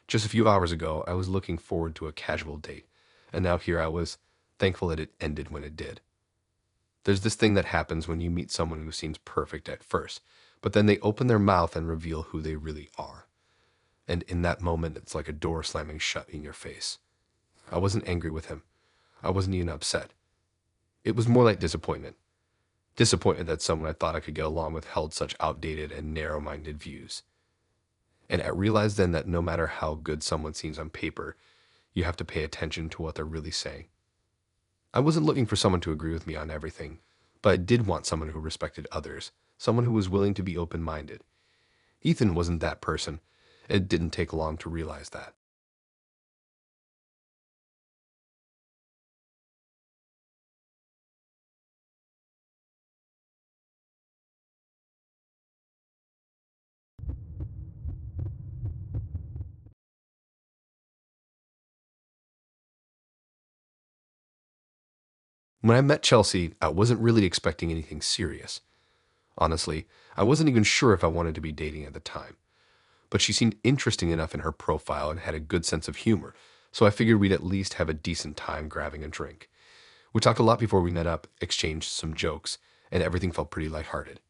Just a few hours ago, I was looking forward to a casual date, and now here I was, thankful that it ended when it did. There's this thing that happens when you meet someone who seems perfect at first, but then they open their mouth and reveal who they really are. And in that moment, it's like a door slamming shut in your face. I wasn't angry with him. I wasn't even upset. It was more like disappointment. Disappointed that someone I thought I could get along with held such outdated and narrow-minded views. And I realized then that no matter how good someone seems on paper, you have to pay attention to what they're really saying. I wasn't looking for someone to agree with me on everything, but I did want someone who respected others, someone who was willing to be open-minded. Ethan wasn't that person. It didn't take long to realize that. When I met Chelsea, I wasn't really expecting anything serious. Honestly, I wasn't even sure if I wanted to be dating at the time. But she seemed interesting enough in her profile and had a good sense of humor, so I figured we'd at least have a decent time grabbing a drink. We talked a lot before we met up, exchanged some jokes, and everything felt pretty lighthearted.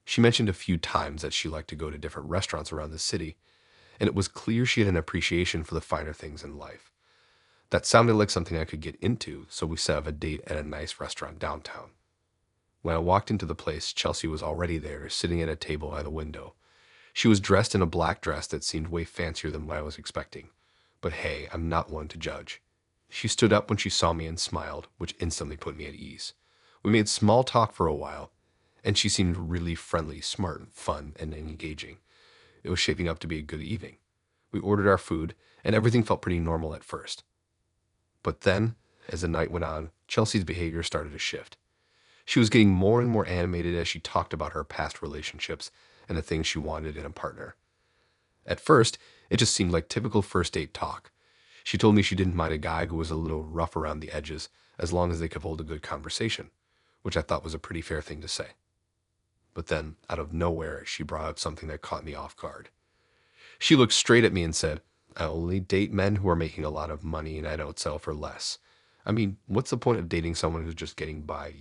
She mentioned a few times that she liked to go to different restaurants around the city, and it was clear she had an appreciation for the finer things in life. That sounded like something I could get into, so we set up a date at a nice restaurant downtown. When I walked into the place, Chelsea was already there, sitting at a table by the window. She was dressed in a black dress that seemed way fancier than what I was expecting. But hey, I'm not one to judge. She stood up when she saw me and smiled, which instantly put me at ease. We made small talk for a while, and she seemed really friendly, smart, fun, and engaging. It was shaping up to be a good evening. We ordered our food, and everything felt pretty normal at first. But then, as the night went on, Chelsea's behavior started to shift. She was getting more and more animated as she talked about her past relationships and the things she wanted in a partner. At first, it just seemed like typical first date talk. She told me she didn't mind a guy who was a little rough around the edges as long as they could hold a good conversation, which I thought was a pretty fair thing to say. But then, out of nowhere, she brought up something that caught me off guard. She looked straight at me and said, "I only date men who are making a lot of money and I don't settle for less. I mean, what's the point of dating someone who's just getting by,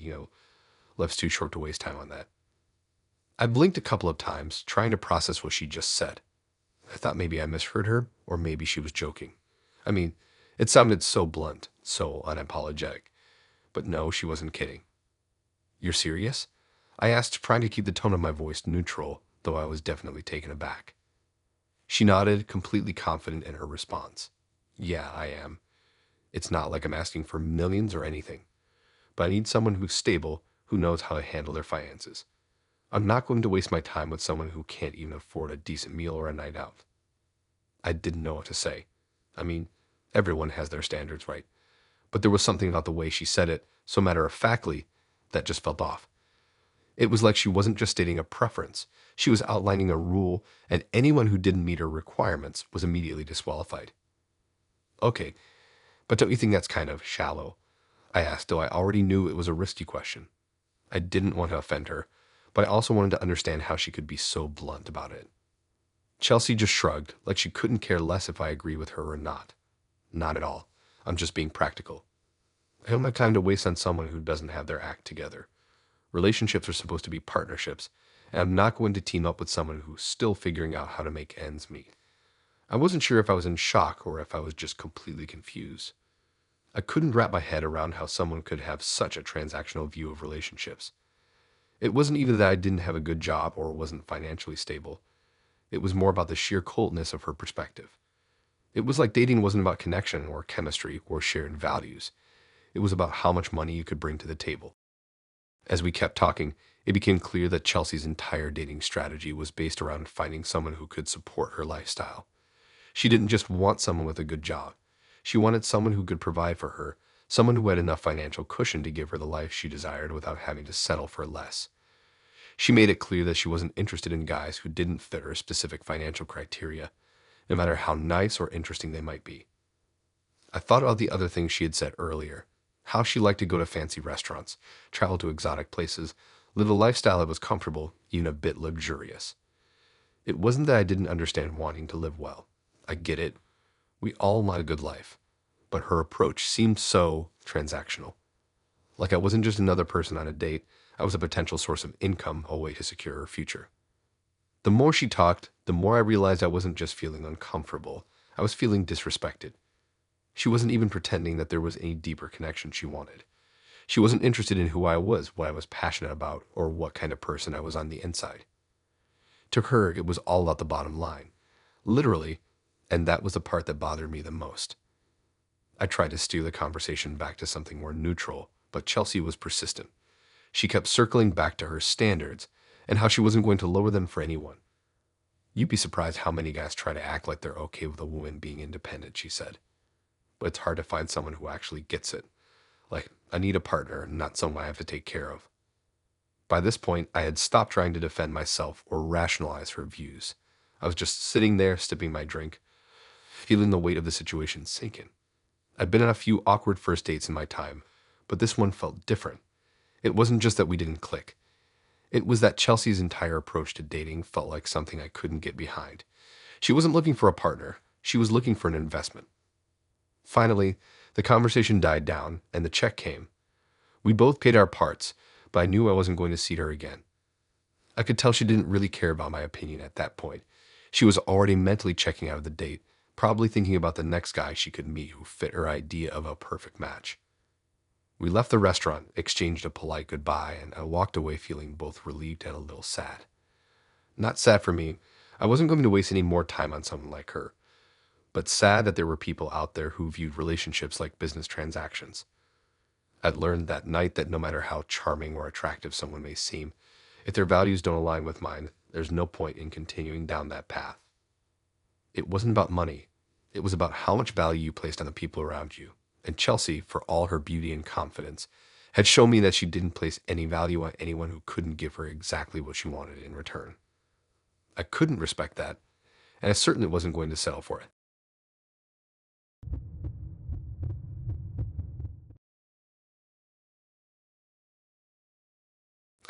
life's too short to waste time on that." I blinked a couple of times, trying to process what she just said. I thought maybe I misheard her, or maybe she was joking. I mean, it sounded so blunt, so unapologetic. But no, she wasn't kidding. "You're serious?" I asked, trying to keep the tone of my voice neutral, though I was definitely taken aback. She nodded, completely confident in her response. "Yeah, I am. It's not like I'm asking for millions or anything, but I need someone who's stable, who knows how to handle their finances. I'm not going to waste my time with someone who can't even afford a decent meal or a night out." I didn't know what to say. I mean, everyone has their standards, right? But there was something about the way she said it, so matter-of-factly, that just felt off. It was like she wasn't just stating a preference. She was outlining a rule, and anyone who didn't meet her requirements was immediately disqualified. "Okay, but don't you think that's kind of shallow?" I asked, though I already knew it was a risky question. I didn't want to offend her, but I also wanted to understand how she could be so blunt about it. Chelsea just shrugged, like she couldn't care less if I agree with her or not. "Not at all. I'm just being practical. I don't have time to waste on someone who doesn't have their act together. Relationships are supposed to be partnerships, and I'm not going to team up with someone who's still figuring out how to make ends meet." I wasn't sure if I was in shock or if I was just completely confused. I couldn't wrap my head around how someone could have such a transactional view of relationships. It wasn't even that I didn't have a good job or wasn't financially stable. It was more about the sheer coldness of her perspective. It was like dating wasn't about connection or chemistry or shared values. It was about how much money you could bring to the table. As we kept talking, it became clear that Chelsea's entire dating strategy was based around finding someone who could support her lifestyle. She didn't just want someone with a good job. She wanted someone who could provide for her, someone who had enough financial cushion to give her the life she desired without having to settle for less. She made it clear that she wasn't interested in guys who didn't fit her specific financial criteria, no matter how nice or interesting they might be. I thought about the other things she had said earlier, how she liked to go to fancy restaurants, travel to exotic places, live a lifestyle that was comfortable, even a bit luxurious. It wasn't that I didn't understand wanting to live well. I get it. We all want a good life. But her approach seemed so transactional. Like I wasn't just another person on a date, I was a potential source of income, a way to secure her future. The more she talked, the more I realized I wasn't just feeling uncomfortable. I was feeling disrespected. She wasn't even pretending that there was any deeper connection she wanted. She wasn't interested in who I was, what I was passionate about, or what kind of person I was on the inside. To her, it was all about the bottom line. Literally, and that was the part that bothered me the most. I tried to steer the conversation back to something more neutral, but Chelsea was persistent. She kept circling back to her standards and how she wasn't going to lower them for anyone. "You'd be surprised how many guys try to act like they're okay with a woman being independent," she said. "But it's hard to find someone who actually gets it. Like, I need a partner, not someone I have to take care of." By this point, I had stopped trying to defend myself or rationalize her views. I was just sitting there, sipping my drink, feeling the weight of the situation sink in. I'd been on a few awkward first dates in my time, but this one felt different. It wasn't just that we didn't click. It was that Chelsea's entire approach to dating felt like something I couldn't get behind. She wasn't looking for a partner. She was looking for an investment. Finally, the conversation died down and the check came. We both paid our parts, but I knew I wasn't going to see her again. I could tell she didn't really care about my opinion at that point. She was already mentally checking out of the date, probably thinking about the next guy she could meet who fit her idea of a perfect match. We left the restaurant, exchanged a polite goodbye, and I walked away feeling both relieved and a little sad. Not sad for me. I wasn't going to waste any more time on someone like her, but sad that there were people out there who viewed relationships like business transactions. I'd learned that night that no matter how charming or attractive someone may seem, if their values don't align with mine, there's no point in continuing down that path. It wasn't about money. It was about how much value you placed on the people around you. And Chelsea, for all her beauty and confidence, had shown me that she didn't place any value on anyone who couldn't give her exactly what she wanted in return. I couldn't respect that, and I certainly wasn't going to settle for it.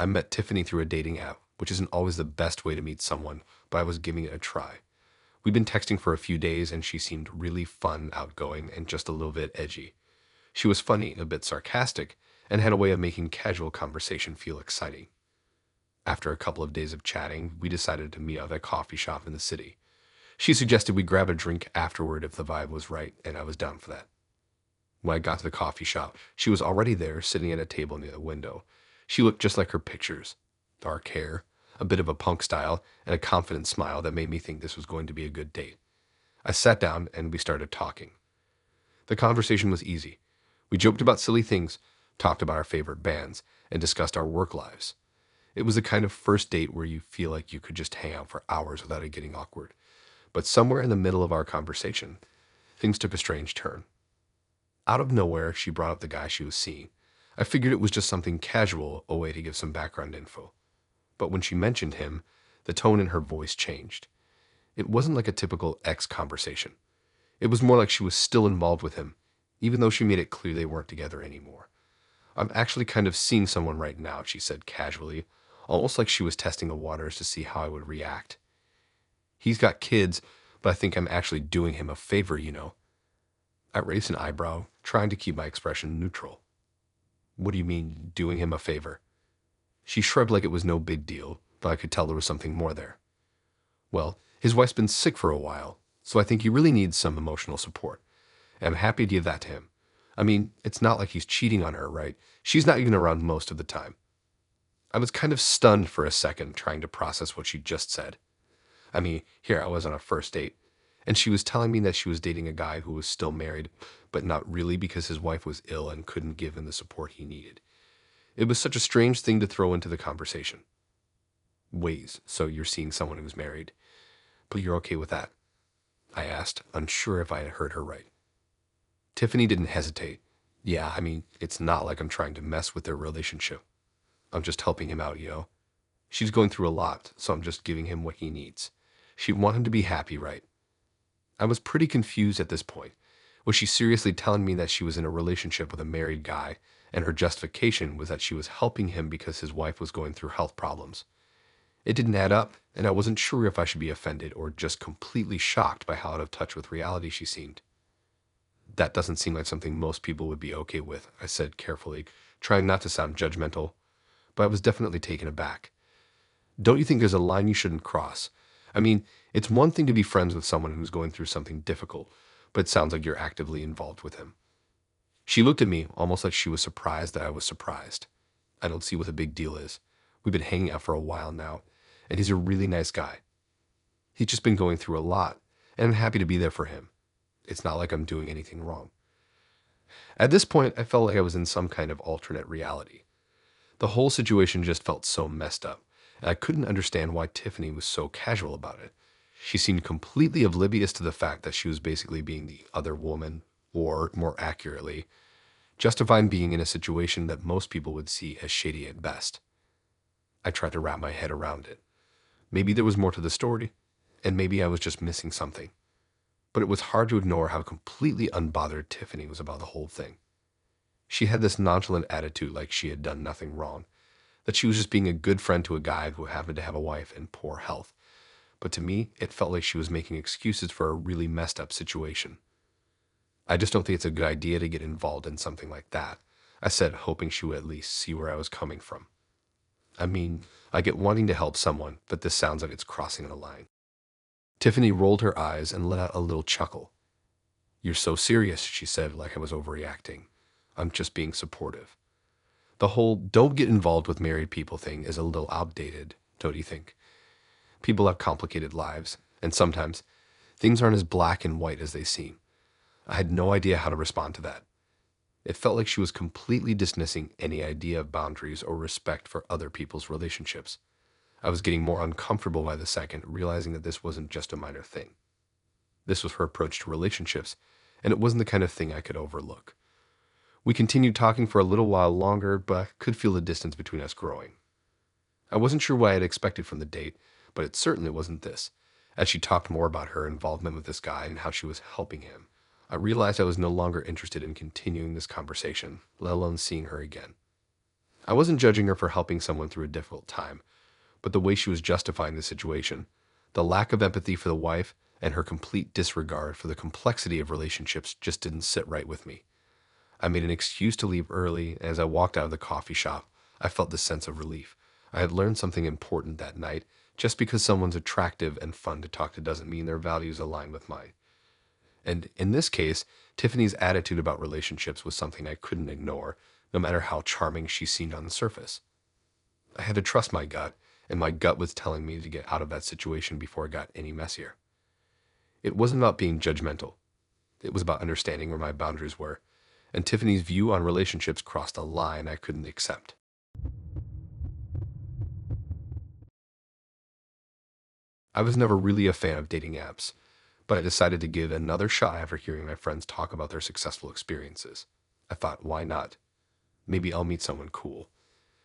I met Tiffany through a dating app, which isn't always the best way to meet someone, but I was giving it a try. We'd been texting for a few days, and she seemed really fun, outgoing, and just a little bit edgy. She was funny, a bit sarcastic, and had a way of making casual conversation feel exciting. After a couple of days of chatting, we decided to meet up at a coffee shop in the city. She suggested we grab a drink afterward if the vibe was right, and I was down for that. When I got to the coffee shop, she was already there, sitting at a table near the window. She looked just like her pictures. Dark hair, a bit of a punk style, and a confident smile that made me think this was going to be a good date. I sat down and we started talking. The conversation was easy. We joked about silly things, talked about our favorite bands, and discussed our work lives. It was the kind of first date where you feel like you could just hang out for hours without it getting awkward. But somewhere in the middle of our conversation, things took a strange turn. Out of nowhere, she brought up the guy she was seeing. I figured it was just something casual, a way to give some background info. But when she mentioned him, the tone in her voice changed. It wasn't like a typical ex conversation. It was more like she was still involved with him, even though she made it clear they weren't together anymore. "I'm actually kind of seeing someone right now," she said casually, almost like she was testing the waters to see how I would react. "He's got kids, but I think I'm actually doing him a favor. I raised an eyebrow, trying to keep my expression neutral. "What do you mean, doing him a favor?" She shrugged like it was no big deal, but I could tell there was something more there. "Well, his wife's been sick for a while, so I think he really needs some emotional support. And I'm happy to give that to him. I mean, it's not like he's cheating on her, right? She's not even around most of the time." I was kind of stunned for a second, trying to process what she just said. I mean, here I was on a first date, and she was telling me that she was dating a guy who was still married, but not really because his wife was ill and couldn't give him the support he needed. It was such a strange thing to throw into the conversation. "Wait, so you're seeing someone who's married, but you're okay with that?" I asked, unsure if I had heard her right. Tiffany didn't hesitate. "Yeah, I mean, it's not like I'm trying to mess with their relationship. I'm just helping him out. She's going through a lot, so I'm just giving him what he needs. She'd want him to be happy, right?" I was pretty confused at this point. Was she seriously telling me that she was in a relationship with a married guy, and her justification was that she was helping him because his wife was going through health problems? It didn't add up, and I wasn't sure if I should be offended or just completely shocked by how out of touch with reality she seemed. "That doesn't seem like something most people would be okay with," I said carefully, trying not to sound judgmental, but I was definitely taken aback. "Don't you think there's a line you shouldn't cross? I mean, it's one thing to be friends with someone who's going through something difficult, but it sounds like you're actively involved with him." She looked at me almost like she was surprised that I was surprised. "I don't see what the big deal is. We've been hanging out for a while now, and he's a really nice guy. He's just been going through a lot, and I'm happy to be there for him. It's not like I'm doing anything wrong." At this point, I felt like I was in some kind of alternate reality. The whole situation just felt so messed up, and I couldn't understand why Tiffany was so casual about it. She seemed completely oblivious to the fact that she was basically being the other woman, or, more accurately, justifying being in a situation that most people would see as shady at best. I tried to wrap my head around it. Maybe there was more to the story, and maybe I was just missing something. But it was hard to ignore how completely unbothered Tiffany was about the whole thing. She had this nonchalant attitude like she had done nothing wrong, that she was just being a good friend to a guy who happened to have a wife in poor health. But to me, it felt like she was making excuses for a really messed up situation. I just don't think it's a good idea to get involved in something like that, I said, hoping she would at least see where I was coming from. I mean, I get wanting to help someone, but this sounds like it's crossing the line. Tiffany rolled her eyes and let out a little chuckle. You're so serious, she said, like I was overreacting. I'm just being supportive. The whole don't get involved with married people thing is a little outdated, don't you think? People have complicated lives, and sometimes things aren't as black and white as they seem. I had no idea how to respond to that. It felt like she was completely dismissing any idea of boundaries or respect for other people's relationships. I was getting more uncomfortable by the second, realizing that this wasn't just a minor thing. This was her approach to relationships, and it wasn't the kind of thing I could overlook. We continued talking for a little while longer, but I could feel the distance between us growing. I wasn't sure what I had expected from the date, but it certainly wasn't this. As she talked more about her involvement with this guy and how she was helping him, I realized I was no longer interested in continuing this conversation, let alone seeing her again. I wasn't judging her for helping someone through a difficult time, but the way she was justifying the situation, the lack of empathy for the wife, and her complete disregard for the complexity of relationships just didn't sit right with me. I made an excuse to leave early, and as I walked out of the coffee shop, I felt this sense of relief. I had learned something important that night. Just because someone's attractive and fun to talk to doesn't mean their values align with mine. And in this case, Tiffany's attitude about relationships was something I couldn't ignore, no matter how charming she seemed on the surface. I had to trust my gut, and my gut was telling me to get out of that situation before it got any messier. It wasn't about being judgmental. It was about understanding where my boundaries were, and Tiffany's view on relationships crossed a line I couldn't accept. I was never really a fan of dating apps, but I decided to give it another shot after hearing my friends talk about their successful experiences. I thought, why not? Maybe I'll meet someone cool.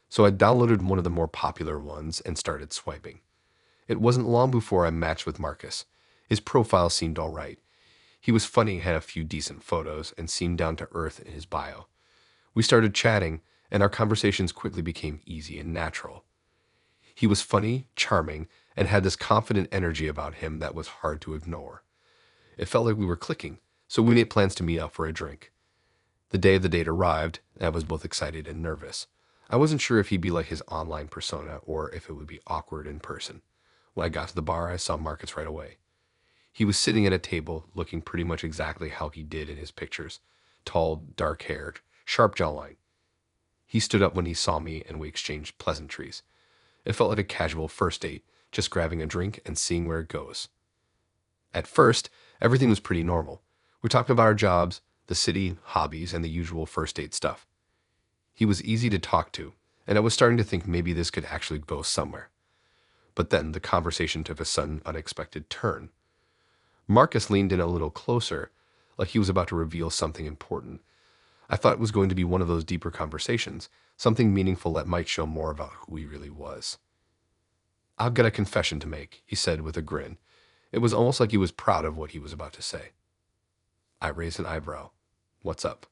So I downloaded one of the more popular ones and started swiping. It wasn't long before I matched with Marcus. His profile seemed all right. He was funny, had a few decent photos, and seemed down to earth in his bio. We started chatting, and our conversations quickly became easy and natural. He was funny, charming, and had this confident energy about him that was hard to ignore. It felt like we were clicking, so we made plans to meet up for a drink. The day of the date arrived, and I was both excited and nervous. I wasn't sure if he'd be like his online persona or if it would be awkward in person. When I got to the bar, I saw Marcus right away. He was sitting at a table, looking pretty much exactly how he did in his pictures. Tall, dark-haired, sharp jawline. He stood up when he saw me, and we exchanged pleasantries. It felt like a casual first date, just grabbing a drink and seeing where it goes. At first, everything was pretty normal. We talked about our jobs, the city, hobbies, and the usual first date stuff. He was easy to talk to, and I was starting to think maybe this could actually go somewhere. But then the conversation took a sudden, unexpected turn. Marcus leaned in a little closer, like he was about to reveal something important. I thought it was going to be one of those deeper conversations, something meaningful that might show more about who he really was. I've got a confession to make, he said with a grin. It was almost like he was proud of what he was about to say. I raised an eyebrow. What's up?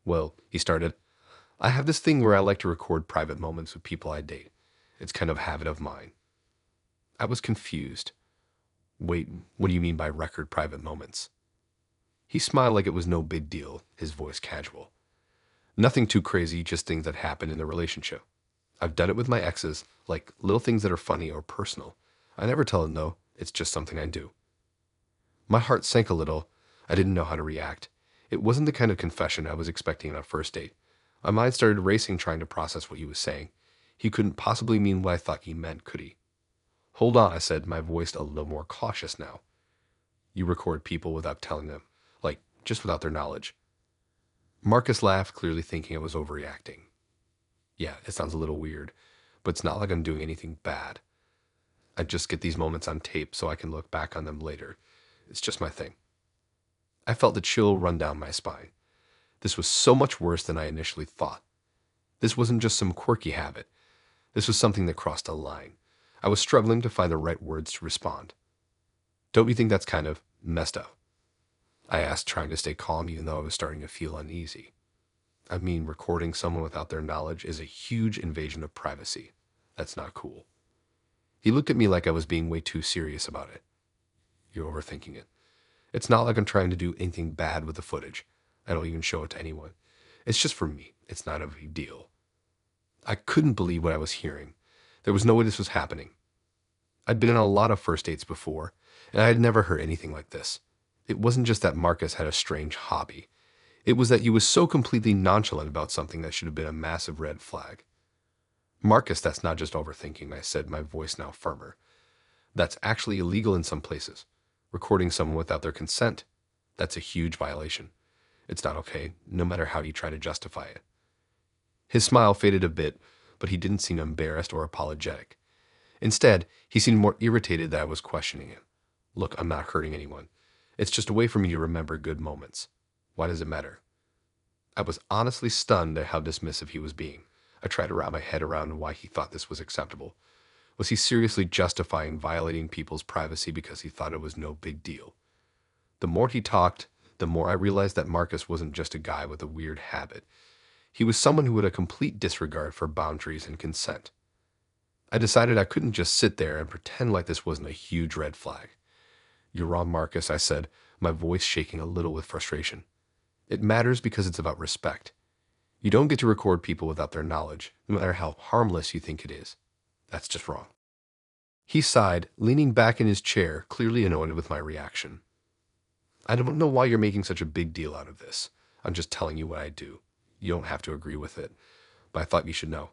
Well, he started, I have this thing where I like to record private moments with people I date. It's kind of a habit of mine. I was confused. Wait, what do you mean by record private moments? He smiled like it was no big deal, his voice casual. Nothing too crazy, just things that happen in the relationship. I've done it with my exes, like little things that are funny or personal. I never tell them no, it's just something I do. My heart sank a little. I didn't know how to react. It wasn't the kind of confession I was expecting on a first date. My mind started racing trying to process what he was saying. He couldn't possibly mean what I thought he meant, could he? Hold on, I said, my voice a little more cautious now. You record people without telling them, like, just without their knowledge. Marcus laughed, clearly thinking I was overreacting. Yeah, it sounds a little weird, but it's not like I'm doing anything bad. I just get these moments on tape so I can look back on them later. It's just my thing. I felt the chill run down my spine. This was so much worse than I initially thought. This wasn't just some quirky habit. This was something that crossed a line. I was struggling to find the right words to respond. Don't you think that's kind of messed up? I asked, trying to stay calm even though I was starting to feel uneasy. I mean, recording someone without their knowledge is a huge invasion of privacy. That's not cool. He looked at me like I was being way too serious about it. You're overthinking it. It's not like I'm trying to do anything bad with the footage. I don't even show it to anyone. It's just for me. It's not a big deal. I couldn't believe what I was hearing. There was no way this was happening. I'd been on a lot of first dates before, and I had never heard anything like this. It wasn't just that Marcus had a strange hobby. It was that he was so completely nonchalant about something that should have been a massive red flag. Marcus, that's not just overthinking, I said, my voice now firmer. That's actually illegal in some places. Recording someone without their consent, that's a huge violation. It's not okay, no matter how you try to justify it. His smile faded a bit, but he didn't seem embarrassed or apologetic. Instead, he seemed more irritated that I was questioning him. Look, I'm not hurting anyone. It's just a way for me to remember good moments. Why does it matter? I was honestly stunned at how dismissive he was being. I tried to wrap my head around why he thought this was acceptable. Was he seriously justifying violating people's privacy because he thought it was no big deal? The more he talked, the more I realized that Marcus wasn't just a guy with a weird habit. He was someone who had a complete disregard for boundaries and consent. I decided I couldn't just sit there and pretend like this wasn't a huge red flag. You're wrong, Marcus, I said, my voice shaking a little with frustration. It matters because it's about respect. You don't get to record people without their knowledge, no matter how harmless you think it is. That's just wrong. He sighed, leaning back in his chair, clearly annoyed with my reaction. I don't know why you're making such a big deal out of this. I'm just telling you what I do. You don't have to agree with it, but I thought you should know.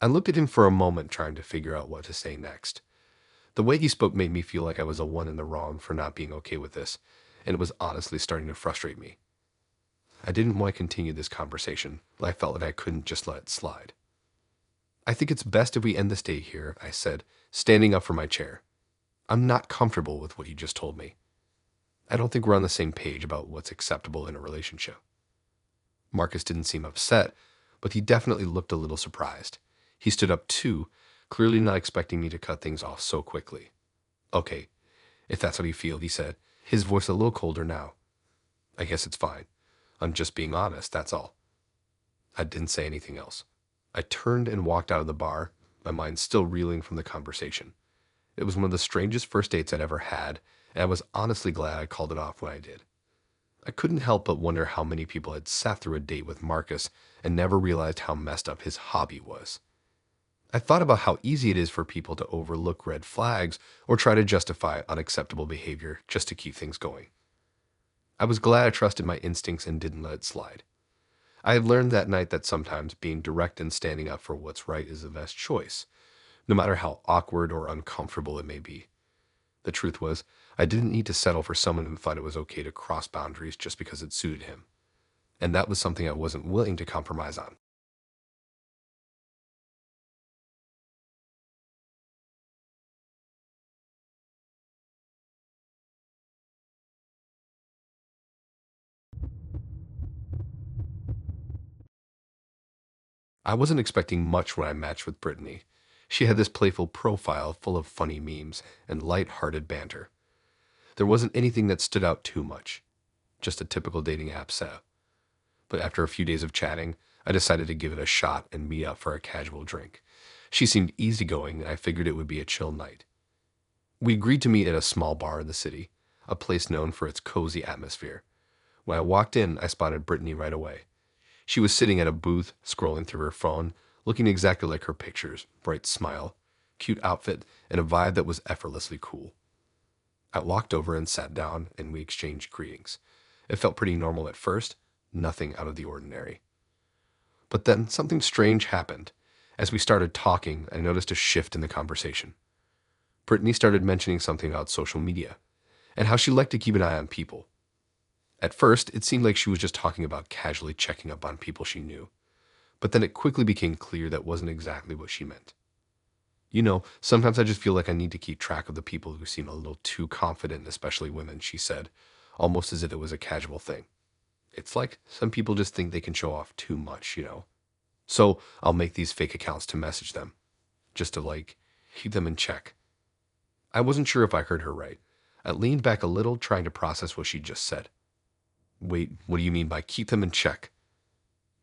I looked at him for a moment, trying to figure out what to say next. The way he spoke made me feel like I was the one in the wrong for not being okay with this, and it was honestly starting to frustrate me. I didn't want to continue this conversation, but I felt that I couldn't just let it slide. I think it's best if we end this date here, I said, standing up from my chair. I'm not comfortable with what you just told me. I don't think we're on the same page about what's acceptable in a relationship. Marcus didn't seem upset, but he definitely looked a little surprised. He stood up too, clearly not expecting me to cut things off so quickly. Okay, if that's what you feel, he said, his voice a little colder now. I guess it's fine. I'm just being honest, that's all. I didn't say anything else. I turned and walked out of the bar, my mind still reeling from the conversation. It was one of the strangest first dates I'd ever had, and I was honestly glad I called it off when I did. I couldn't help but wonder how many people had sat through a date with Marcus and never realized how messed up his hobby was. I thought about how easy it is for people to overlook red flags or try to justify unacceptable behavior just to keep things going. I was glad I trusted my instincts and didn't let it slide. I had learned that night that sometimes being direct and standing up for what's right is the best choice, no matter how awkward or uncomfortable it may be. The truth was, I didn't need to settle for someone who thought it was okay to cross boundaries just because it suited him. And that was something I wasn't willing to compromise on. I wasn't expecting much when I matched with Brittany. She had this playful profile full of funny memes and light-hearted banter. There wasn't anything that stood out too much, just a typical dating app setup. But after a few days of chatting, I decided to give it a shot and meet up for a casual drink. She seemed easygoing, and I figured it would be a chill night. We agreed to meet at a small bar in the city, a place known for its cozy atmosphere. When I walked in, I spotted Brittany right away. She was sitting at a booth, scrolling through her phone, looking exactly like her pictures, bright smile, cute outfit, and a vibe that was effortlessly cool. I walked over and sat down, and we exchanged greetings. It felt pretty normal at first, nothing out of the ordinary. But then something strange happened. As we started talking, I noticed a shift in the conversation. Brittany started mentioning something about social media, and how she liked to keep an eye on people. At first, it seemed like she was just talking about casually checking up on people she knew, but then it quickly became clear that wasn't exactly what she meant. You know, sometimes I just feel like I need to keep track of the people who seem a little too confident, especially women, she said, almost as if it was a casual thing. It's like some people just think they can show off too much, you know. So I'll make these fake accounts to message them, just to keep them in check. I wasn't sure if I heard her right. I leaned back a little, trying to process what she just said. Wait, what do you mean by keep them in check?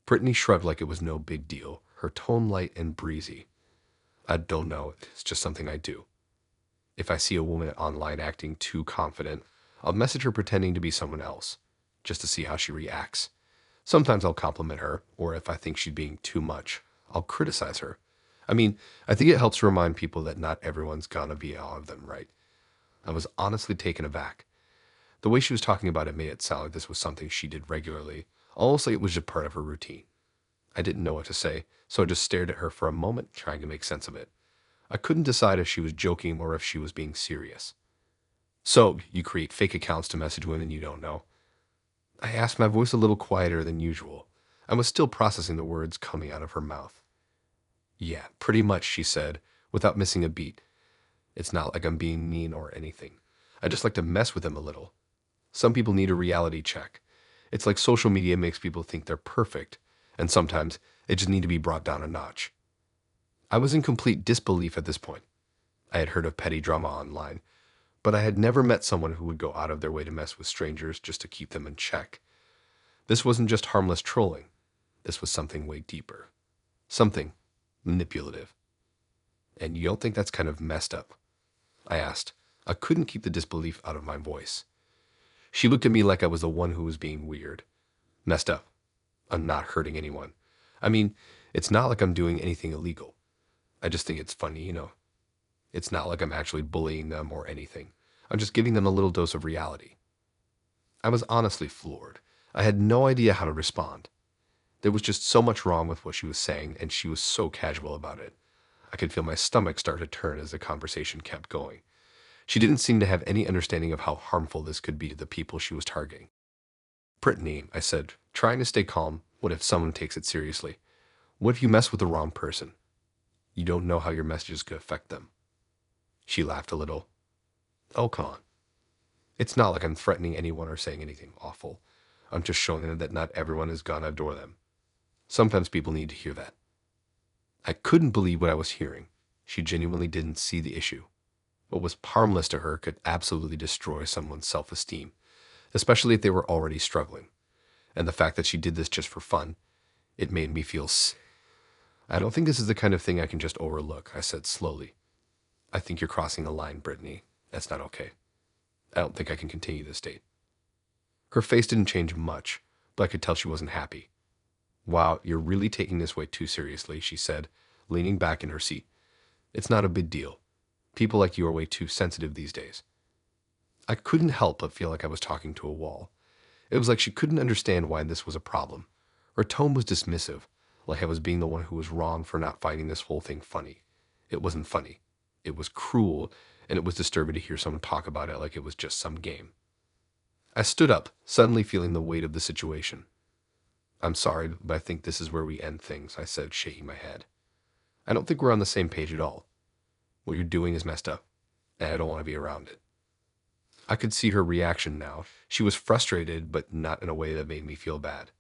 Brittany shrugged like it was no big deal, her tone light and breezy. I don't know, it's just something I do. If I see a woman online acting too confident, I'll message her pretending to be someone else, just to see how she reacts. Sometimes I'll compliment her, or if I think she's being too much, I'll criticize her. I think it helps to remind people that not everyone's gonna be all of them, right? I was honestly taken aback. The way she was talking about it made it sound like this was something she did regularly, almost like it was just part of her routine. I didn't know what to say, so I just stared at her for a moment, trying to make sense of it. I couldn't decide if she was joking or if she was being serious. So, you create fake accounts to message women you don't know? I asked, my voice a little quieter than usual. I was still processing the words coming out of her mouth. Yeah, pretty much, she said, without missing a beat. It's not like I'm being mean or anything. I just like to mess with them a little. Some people need a reality check. It's like social media makes people think they're perfect, and sometimes they just need to be brought down a notch. I was in complete disbelief at this point. I had heard of petty drama online, but I had never met someone who would go out of their way to mess with strangers just to keep them in check. This wasn't just harmless trolling. This was something way deeper. Something manipulative. And you don't think that's kind of messed up? I asked. I couldn't keep the disbelief out of my voice. She looked at me like I was the one who was being weird. Messed up. I'm not hurting anyone. It's not like I'm doing anything illegal. I just think it's funny. It's not like I'm actually bullying them or anything. I'm just giving them a little dose of reality. I was honestly floored. I had no idea how to respond. There was just so much wrong with what she was saying, and she was so casual about it. I could feel my stomach start to turn as the conversation kept going. She didn't seem to have any understanding of how harmful this could be to the people she was targeting. Brittany, I said, trying to stay calm. What if someone takes it seriously? What if you mess with the wrong person? You don't know how your messages could affect them. She laughed a little. Oh, come on. It's not like I'm threatening anyone or saying anything awful. I'm just showing them that not everyone is gonna adore them. Sometimes people need to hear that. I couldn't believe what I was hearing. She genuinely didn't see the issue. What was harmless to her could absolutely destroy someone's self-esteem, especially if they were already struggling. And the fact that she did this just for fun, it made me feel I don't think this is the kind of thing I can just overlook, I said slowly. I think you're crossing a line, Brittany. That's not okay. I don't think I can continue this date. Her face didn't change much, but I could tell she wasn't happy. Wow, you're really taking this way too seriously, she said, leaning back in her seat. It's not a big deal. People like you are way too sensitive these days. I couldn't help but feel like I was talking to a wall. It was like she couldn't understand why this was a problem. Her tone was dismissive, like I was being the one who was wrong for not finding this whole thing funny. It wasn't funny. It was cruel, and it was disturbing to hear someone talk about it like it was just some game. I stood up, suddenly feeling the weight of the situation. I'm sorry, but I think this is where we end things, I said, shaking my head. I don't think we're on the same page at all. What you're doing is messed up, and I don't want to be around it. I could see her reaction now. She was frustrated, but not in a way that made me feel bad.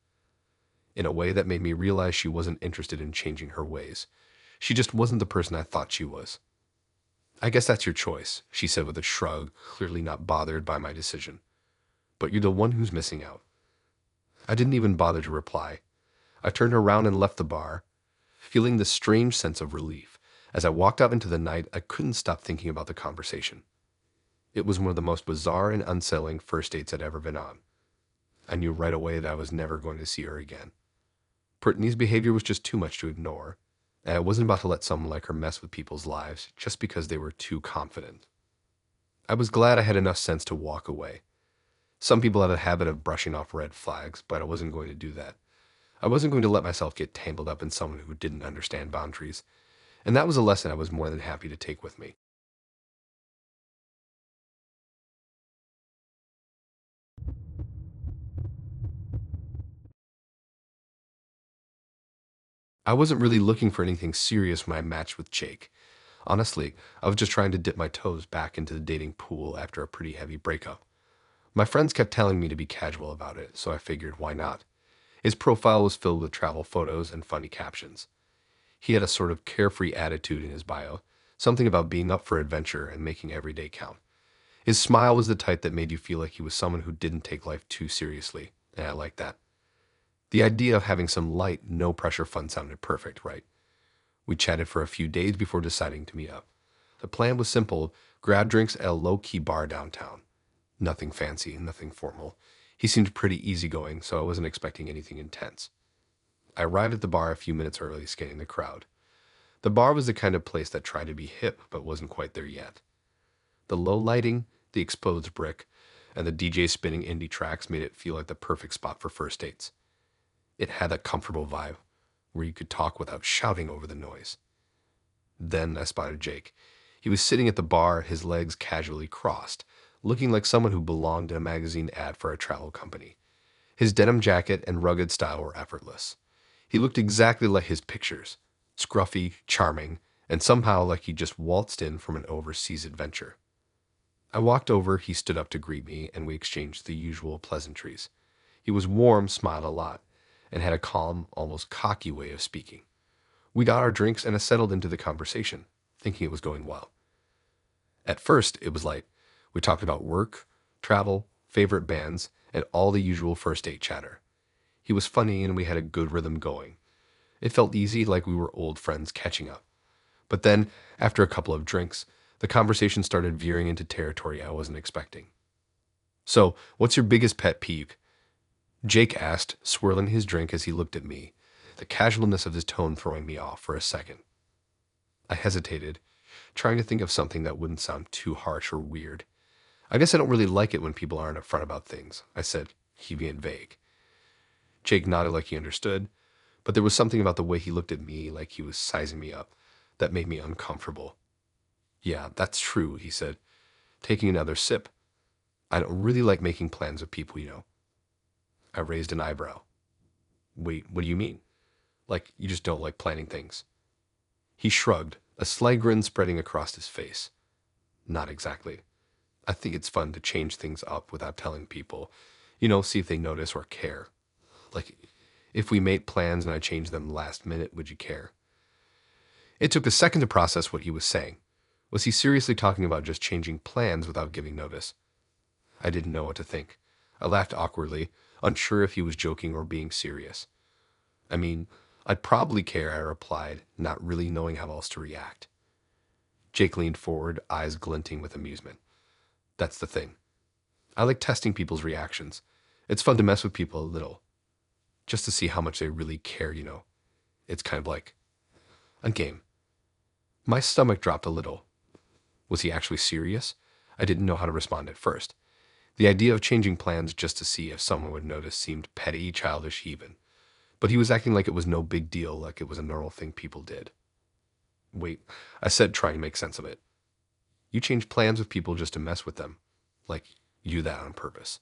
In a way that made me realize she wasn't interested in changing her ways. She just wasn't the person I thought she was. I guess that's your choice, she said with a shrug, clearly not bothered by my decision. But you're the one who's missing out. I didn't even bother to reply. I turned around and left the bar, feeling this strange sense of relief. As I walked out into the night, I couldn't stop thinking about the conversation. It was one of the most bizarre and unsettling first dates I'd ever been on. I knew right away that I was never going to see her again. Brittany's behavior was just too much to ignore, and I wasn't about to let someone like her mess with people's lives just because they were too confident. I was glad I had enough sense to walk away. Some people have a habit of brushing off red flags, but I wasn't going to do that. I wasn't going to let myself get tangled up in someone who didn't understand boundaries, and that was a lesson I was more than happy to take with me. I wasn't really looking for anything serious when I matched with Jake. Honestly, I was just trying to dip my toes back into the dating pool after a pretty heavy breakup. My friends kept telling me to be casual about it, so I figured why not? His profile was filled with travel photos and funny captions. He had a sort of carefree attitude in his bio, something about being up for adventure and making every day count. His smile was the type that made you feel like he was someone who didn't take life too seriously, and I liked that. The idea of having some light, no-pressure fun sounded perfect, right? We chatted for a few days before deciding to meet up. The plan was simple: grab drinks at a low-key bar downtown. Nothing fancy, nothing formal. He seemed pretty easygoing, so I wasn't expecting anything intense. I arrived at the bar a few minutes early, scanning the crowd. The bar was the kind of place that tried to be hip, but wasn't quite there yet. The low lighting, the exposed brick, and the DJ spinning indie tracks made it feel like the perfect spot for first dates. It had that comfortable vibe where you could talk without shouting over the noise. Then I spotted Jake. He was sitting at the bar, his legs casually crossed, looking like someone who belonged in a magazine ad for a travel company. His denim jacket and rugged style were effortless. He looked exactly like his pictures, scruffy, charming, and somehow like he just waltzed in from an overseas adventure. I walked over, he stood up to greet me, and we exchanged the usual pleasantries. He was warm, smiled a lot, and had a calm, almost cocky way of speaking. We got our drinks and I settled into the conversation, thinking it was going well. At first, it was light. We talked about work, travel, favorite bands, and all the usual first date chatter. He was funny and we had a good rhythm going. It felt easy, like we were old friends catching up. But then, after a couple of drinks, the conversation started veering into territory I wasn't expecting. "So, what's your biggest pet peeve?" Jake asked, swirling his drink as he looked at me, the casualness of his tone throwing me off for a second. I hesitated, trying to think of something that wouldn't sound too harsh or weird. "I guess I don't really like it when people aren't upfront about things," I said, he being vague. Jake nodded like he understood, but there was something about the way he looked at me, like he was sizing me up, that made me uncomfortable. "Yeah, that's true," he said, taking another sip. "I don't really like making plans with people. I raised an eyebrow. "Wait, what do you mean? Like, you just don't like planning things?" He shrugged, a sly grin spreading across his face. "Not exactly. I think it's fun to change things up without telling people. See if they notice or care. Like, if we made plans and I changed them last minute, would you care?" It took a second to process what he was saying. Was he seriously talking about just changing plans without giving notice? I didn't know what to think. I laughed awkwardly, unsure if he was joking or being serious. "I mean, I'd probably care," I replied, not really knowing how else to react. Jake leaned forward, eyes glinting with amusement. "That's the thing. I like testing people's reactions. It's fun to mess with people a little, just to see how much they really care. It's kind of like a game." My stomach dropped a little. Was he actually serious? I didn't know how to respond at first. The idea of changing plans just to see if someone would notice seemed petty, childish even. But he was acting like it was no big deal, like it was a normal thing people did. "Wait," I said, trying to make sense of it. "You change plans with people just to mess with them. Like, you do that on purpose."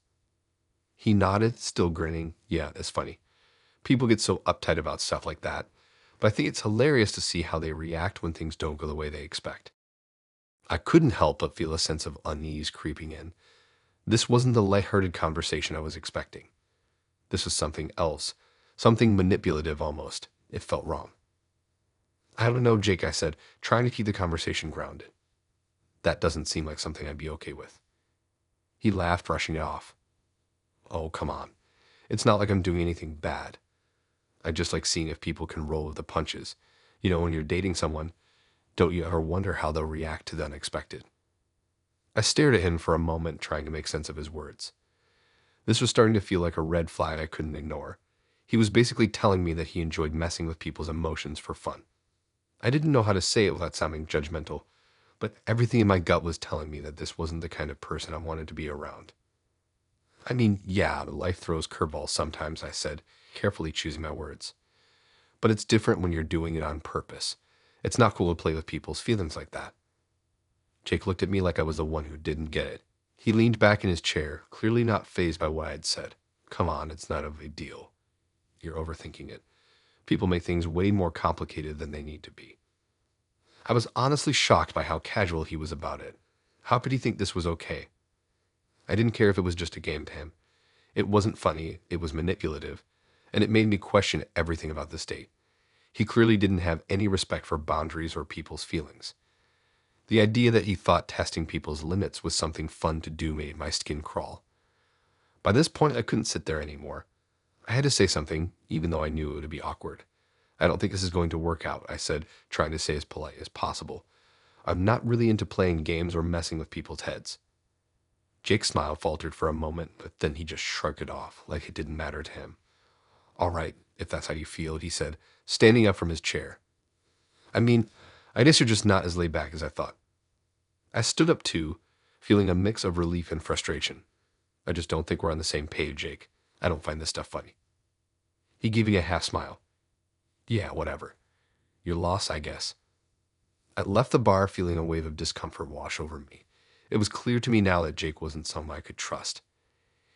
He nodded, still grinning. "Yeah, it's funny. People get so uptight about stuff like that. But I think it's hilarious to see how they react when things don't go the way they expect." I couldn't help but feel a sense of unease creeping in. This wasn't the lighthearted conversation I was expecting. This was something else, something manipulative almost. It felt wrong. "I don't know, Jake," I said, trying to keep the conversation grounded. "That doesn't seem like something I'd be okay with." He laughed, brushing it off. "Oh, come on. It's not like I'm doing anything bad. I just like seeing if people can roll with the punches. When you're dating someone, don't you ever wonder how they'll react to the unexpected?" I stared at him for a moment, trying to make sense of his words. This was starting to feel like a red flag I couldn't ignore. He was basically telling me that he enjoyed messing with people's emotions for fun. I didn't know how to say it without sounding judgmental, but everything in my gut was telling me that this wasn't the kind of person I wanted to be around. "I mean, yeah, life throws curveballs sometimes," I said, carefully choosing my words. "But it's different when you're doing it on purpose. It's not cool to play with people's feelings like that." Jake looked at me like I was the one who didn't get it. He leaned back in his chair, clearly not fazed by what I had said. "Come on, it's not a big deal. You're overthinking it. People make things way more complicated than they need to be." I was honestly shocked by how casual he was about it. How could he think this was okay? I didn't care if it was just a game to him. It wasn't funny, it was manipulative, and it made me question everything about this date. He clearly didn't have any respect for boundaries or people's feelings. The idea that he thought testing people's limits was something fun to do made my skin crawl. By this point, I couldn't sit there anymore. I had to say something, even though I knew it would be awkward. "I don't think this is going to work out," I said, trying to stay as polite as possible. "I'm not really into playing games or messing with people's heads." Jake's smile faltered for a moment, but then he just shrugged it off, like it didn't matter to him. All right, if that's how you feel, he said, standing up from his chair. I mean, I guess you're just not as laid back as I thought. I stood up too, feeling a mix of relief and frustration. I just don't think we're on the same page, Jake. I don't find this stuff funny. He gave me a half smile. Yeah, whatever. Your loss, I guess. I left the bar feeling a wave of discomfort wash over me. It was clear to me now that Jake wasn't someone I could trust.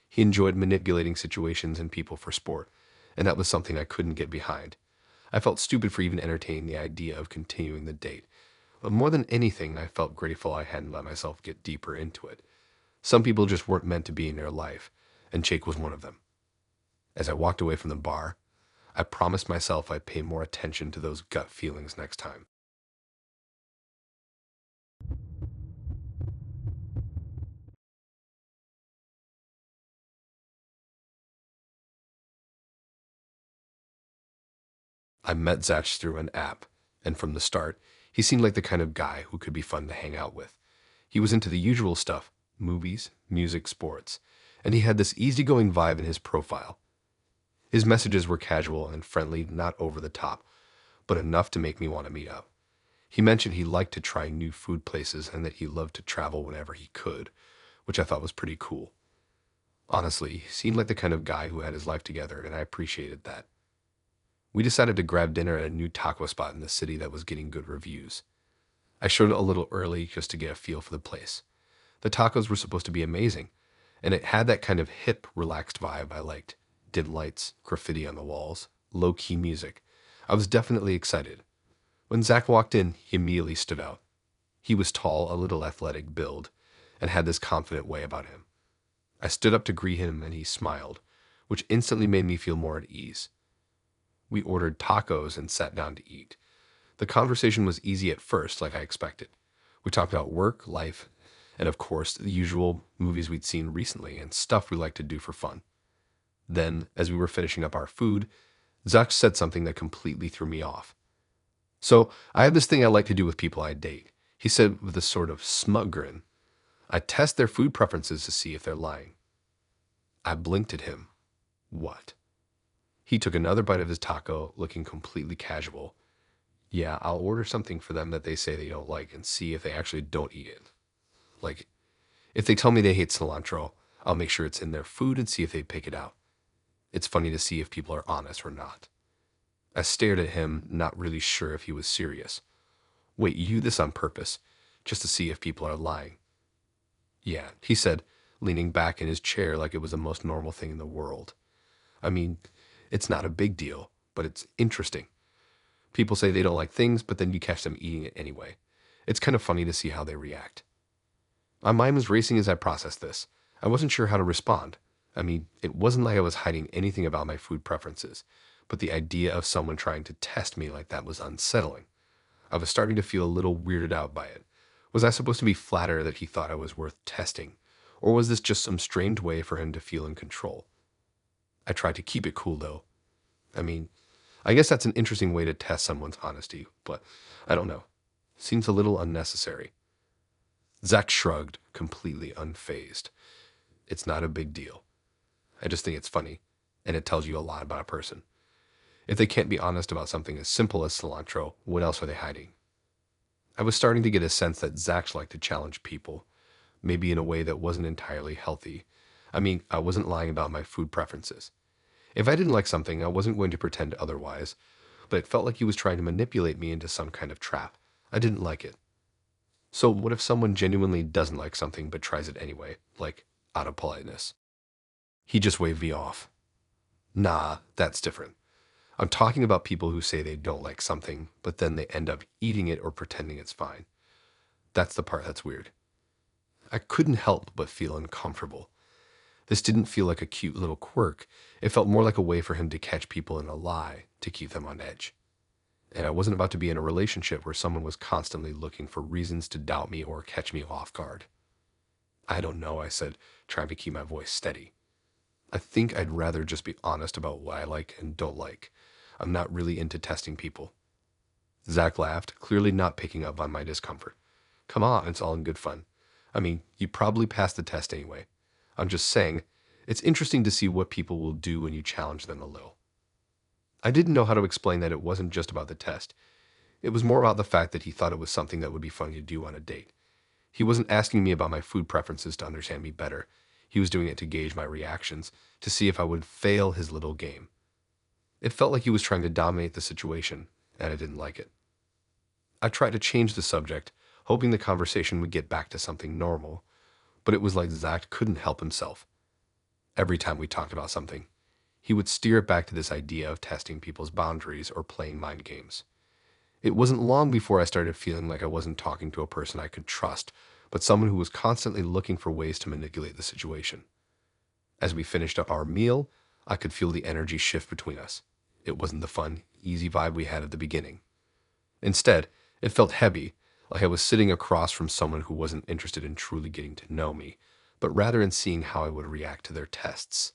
He enjoyed manipulating situations and people for sport, and that was something I couldn't get behind. I felt stupid for even entertaining the idea of continuing the date. But more than anything, I felt grateful I hadn't let myself get deeper into it. Some people just weren't meant to be in their life, and Jake was one of them. As I walked away from the bar, I promised myself I'd pay more attention to those gut feelings next time. I met Zach through an app, and from the start, he seemed like the kind of guy who could be fun to hang out with. He was into the usual stuff, movies, music, sports, and he had this easygoing vibe in his profile. His messages were casual and friendly, not over the top, but enough to make me want to meet up. He mentioned he liked to try new food places and that he loved to travel whenever he could, which I thought was pretty cool. Honestly, he seemed like the kind of guy who had his life together, and I appreciated that. We decided to grab dinner at a new taco spot in the city that was getting good reviews. I showed up a little early just to get a feel for the place. The tacos were supposed to be amazing, and it had that kind of hip, relaxed vibe I liked. Dim lights, graffiti on the walls, low-key music. I was definitely excited. When Zach walked in, he immediately stood out. He was tall, a little athletic build, and had this confident way about him. I stood up to greet him and he smiled, which instantly made me feel more at ease. We ordered tacos and sat down to eat. The conversation was easy at first, like I expected. We talked about work, life, and of course, the usual movies we'd seen recently and stuff we like to do for fun. Then, as we were finishing up our food, Zach said something that completely threw me off. So, I have this thing I like to do with people I date, he said with a sort of smug grin. I test their food preferences to see if they're lying. I blinked at him. What? He took another bite of his taco, looking completely casual. Yeah, I'll order something for them that they say they don't like and see if they actually don't eat it. Like, if they tell me they hate cilantro, I'll make sure it's in their food and see if they pick it out. It's funny to see if people are honest or not. I stared at him, not really sure if he was serious. Wait, you do this on purpose, just to see if people are lying? Yeah, he said, leaning back in his chair like it was the most normal thing in the world. I mean, it's not a big deal, but it's interesting. People say they don't like things, but then you catch them eating it anyway. It's kind of funny to see how they react. My mind was racing as I processed this. I wasn't sure how to respond. I mean, it wasn't like I was hiding anything about my food preferences, but the idea of someone trying to test me like that was unsettling. I was starting to feel a little weirded out by it. Was I supposed to be flattered that he thought I was worth testing? Or was this just some strange way for him to feel in control? I tried to keep it cool, though. I mean, I guess that's an interesting way to test someone's honesty, but I don't know. Seems a little unnecessary. Zach shrugged, completely unfazed. It's not a big deal. I just think it's funny, and it tells you a lot about a person. If they can't be honest about something as simple as cilantro, what else are they hiding? I was starting to get a sense that Zach liked to challenge people, maybe in a way that wasn't entirely healthy. I mean, I wasn't lying about my food preferences. If I didn't like something, I wasn't going to pretend otherwise, but it felt like he was trying to manipulate me into some kind of trap. I didn't like it. So what if someone genuinely doesn't like something but tries it anyway, like out of politeness? He just waved me off. Nah, that's different. I'm talking about people who say they don't like something, but then they end up eating it or pretending it's fine. That's the part that's weird. I couldn't help but feel uncomfortable. This didn't feel like a cute little quirk. It felt more like a way for him to catch people in a lie, to keep them on edge. And I wasn't about to be in a relationship where someone was constantly looking for reasons to doubt me or catch me off guard. I don't know, I said, trying to keep my voice steady. I think I'd rather just be honest about what I like and don't like. I'm not really into testing people. Zach laughed, clearly not picking up on my discomfort. Come on, it's all in good fun. I mean, you probably passed the test anyway. I'm just saying, it's interesting to see what people will do when you challenge them a little. I didn't know how to explain that it wasn't just about the test. It was more about the fact that he thought it was something that would be funny to do on a date. He wasn't asking me about my food preferences to understand me better. He was doing it to gauge my reactions, to see if I would fail his little game. It felt like he was trying to dominate the situation, and I didn't like it. I tried to change the subject, hoping the conversation would get back to something normal, but it was like Zach couldn't help himself. Every time we talked about something, he would steer it back to this idea of testing people's boundaries or playing mind games. It wasn't long before I started feeling like I wasn't talking to a person I could trust, but someone who was constantly looking for ways to manipulate the situation. As we finished up our meal, I could feel the energy shift between us. It wasn't the fun, easy vibe we had at the beginning. Instead, it felt heavy, like I was sitting across from someone who wasn't interested in truly getting to know me, but rather in seeing how I would react to their tests.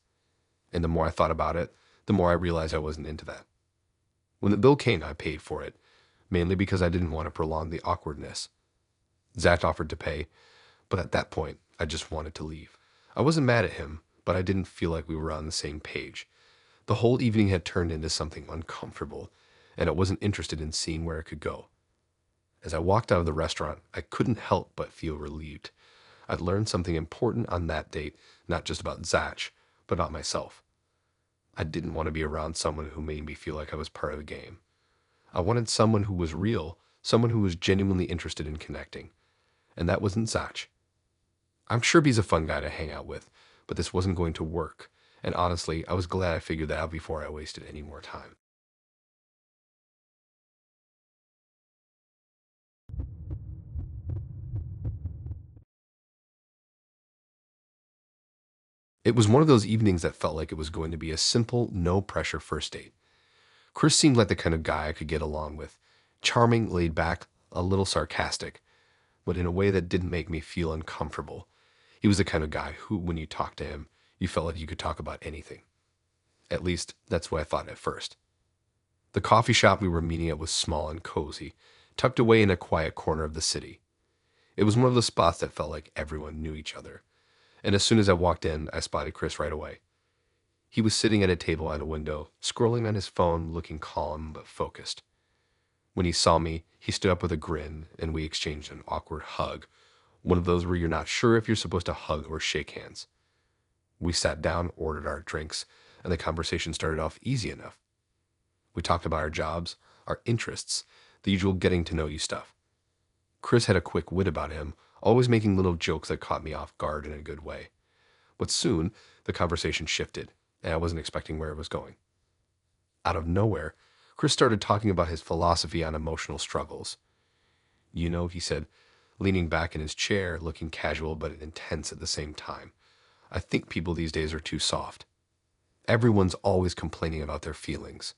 And the more I thought about it, the more I realized I wasn't into that. When the bill came, I paid for it, mainly because I didn't want to prolong the awkwardness. Zach offered to pay, but at that point, I just wanted to leave. I wasn't mad at him, but I didn't feel like we were on the same page. The whole evening had turned into something uncomfortable, and I wasn't interested in seeing where it could go. As I walked out of the restaurant, I couldn't help but feel relieved. I'd learned something important on that date, not just about Zach, but about myself. I didn't want to be around someone who made me feel like I was part of the game. I wanted someone who was real, someone who was genuinely interested in connecting. And that wasn't Zach. I'm sure he's a fun guy to hang out with, but this wasn't going to work. And honestly, I was glad I figured that out before I wasted any more time. It was one of those evenings that felt like it was going to be a simple, no pressure first date. Chris seemed like the kind of guy I could get along with. Charming, laid back, a little sarcastic, but in a way that didn't make me feel uncomfortable. He was the kind of guy who, when you talked to him, you felt like you could talk about anything. At least, that's what I thought at first. The coffee shop we were meeting at was small and cozy, tucked away in a quiet corner of the city. It was one of the spots that felt like everyone knew each other. And as soon as I walked in, I spotted Chris right away. He was sitting at a table at a window, scrolling on his phone, looking calm but focused. When he saw me, he stood up with a grin, and we exchanged an awkward hug, one of those where you're not sure if you're supposed to hug or shake hands. We sat down, ordered our drinks, and the conversation started off easy enough. We talked about our jobs, our interests, the usual getting to know you stuff. Chris had a quick wit about him, always making little jokes that caught me off guard in a good way. But soon, the conversation shifted, and I wasn't expecting where it was going. Out of nowhere, Chris started talking about his philosophy on emotional struggles. You know, he said, leaning back in his chair, looking casual but intense at the same time. I think people these days are too soft. Everyone's always complaining about their feelings.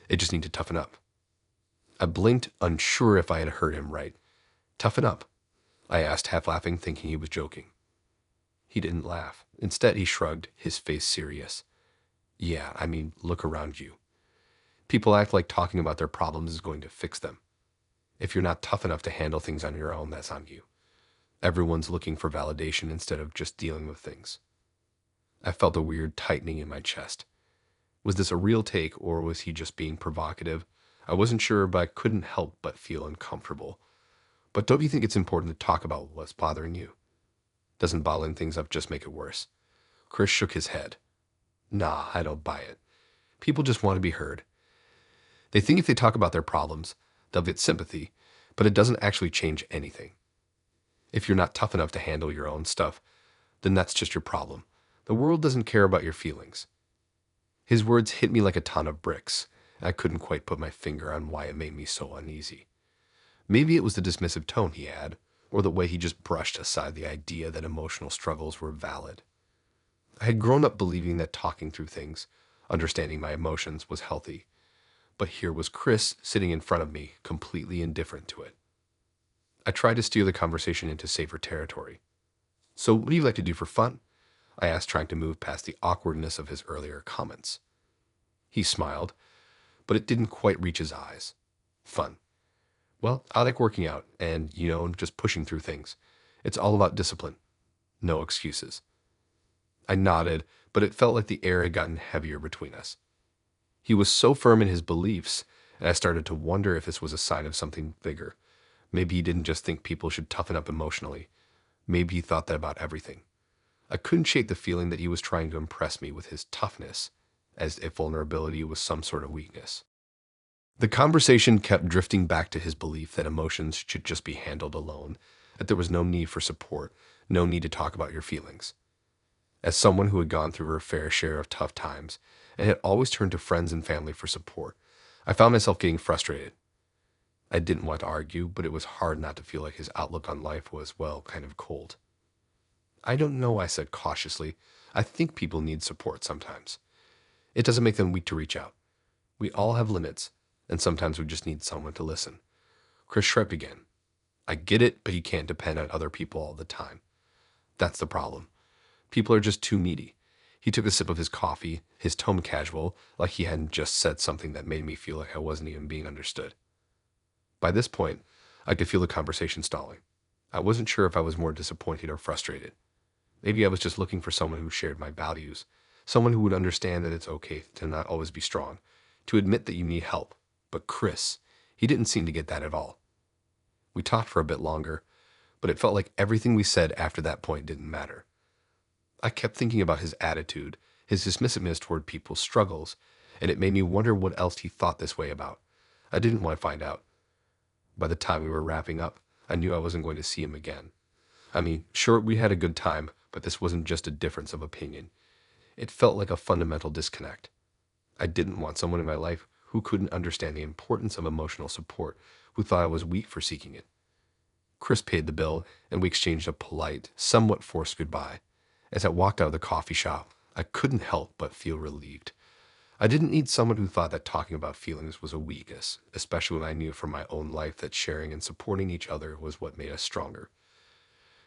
They just need to toughen up. I blinked, unsure if I had heard him right. Toughen up? I asked, half laughing, thinking he was joking. He didn't laugh. Instead, he shrugged, his face serious. Yeah, I mean, look around you. People act like talking about their problems is going to fix them. If you're not tough enough to handle things on your own, that's on you. Everyone's looking for validation instead of just dealing with things. I felt a weird tightening in my chest. Was this a real take, or was he just being provocative? I wasn't sure, but I couldn't help but feel uncomfortable. But don't you think it's important to talk about what's bothering you? Doesn't bottling things up just make it worse? Chris shook his head. Nah, I don't buy it. People just want to be heard. They think if they talk about their problems, they'll get sympathy, but it doesn't actually change anything. If you're not tough enough to handle your own stuff, then that's just your problem. The world doesn't care about your feelings. His words hit me like a ton of bricks, and I couldn't quite put my finger on why it made me so uneasy. Maybe it was the dismissive tone he had, or the way he just brushed aside the idea that emotional struggles were valid. I had grown up believing that talking through things, understanding my emotions, was healthy. But here was Chris sitting in front of me, completely indifferent to it. I tried to steer the conversation into safer territory. So what do you like to do for fun? I asked, trying to move past the awkwardness of his earlier comments. He smiled, but it didn't quite reach his eyes. Fun. Well, I like working out and, just pushing through things. It's all about discipline. No excuses. I nodded, but it felt like the air had gotten heavier between us. He was so firm in his beliefs, and I started to wonder if this was a sign of something bigger. Maybe he didn't just think people should toughen up emotionally. Maybe he thought that about everything. I couldn't shake the feeling that he was trying to impress me with his toughness, as if vulnerability was some sort of weakness. The conversation kept drifting back to his belief that emotions should just be handled alone, that there was no need for support, no need to talk about your feelings. As someone who had gone through her fair share of tough times and had always turned to friends and family for support, I found myself getting frustrated. I didn't want to argue, but it was hard not to feel like his outlook on life was, well, kind of cold. I don't know, I said cautiously. I think people need support sometimes. It doesn't make them weak to reach out. We all have limits, and sometimes we just need someone to listen. Chris shrugged again. I get it, but you can't depend on other people all the time. That's the problem. People are just too needy. He took a sip of his coffee, his tone casual, like he hadn't just said something that made me feel like I wasn't even being understood. By this point, I could feel the conversation stalling. I wasn't sure if I was more disappointed or frustrated. Maybe I was just looking for someone who shared my values, someone who would understand that it's okay to not always be strong, to admit that you need help. But Chris, he didn't seem to get that at all. We talked for a bit longer, but it felt like everything we said after that point didn't matter. I kept thinking about his attitude, his dismissiveness toward people's struggles, and it made me wonder what else he thought this way about. I didn't want to find out. By the time we were wrapping up, I knew I wasn't going to see him again. I mean, sure, we had a good time, but this wasn't just a difference of opinion. It felt like a fundamental disconnect. I didn't want someone in my life who couldn't understand the importance of emotional support, who thought I was weak for seeking it. Chris paid the bill, and we exchanged a polite, somewhat forced goodbye. As I walked out of the coffee shop, I couldn't help but feel relieved. I didn't need someone who thought that talking about feelings was a weakness, especially when I knew from my own life that sharing and supporting each other was what made us stronger.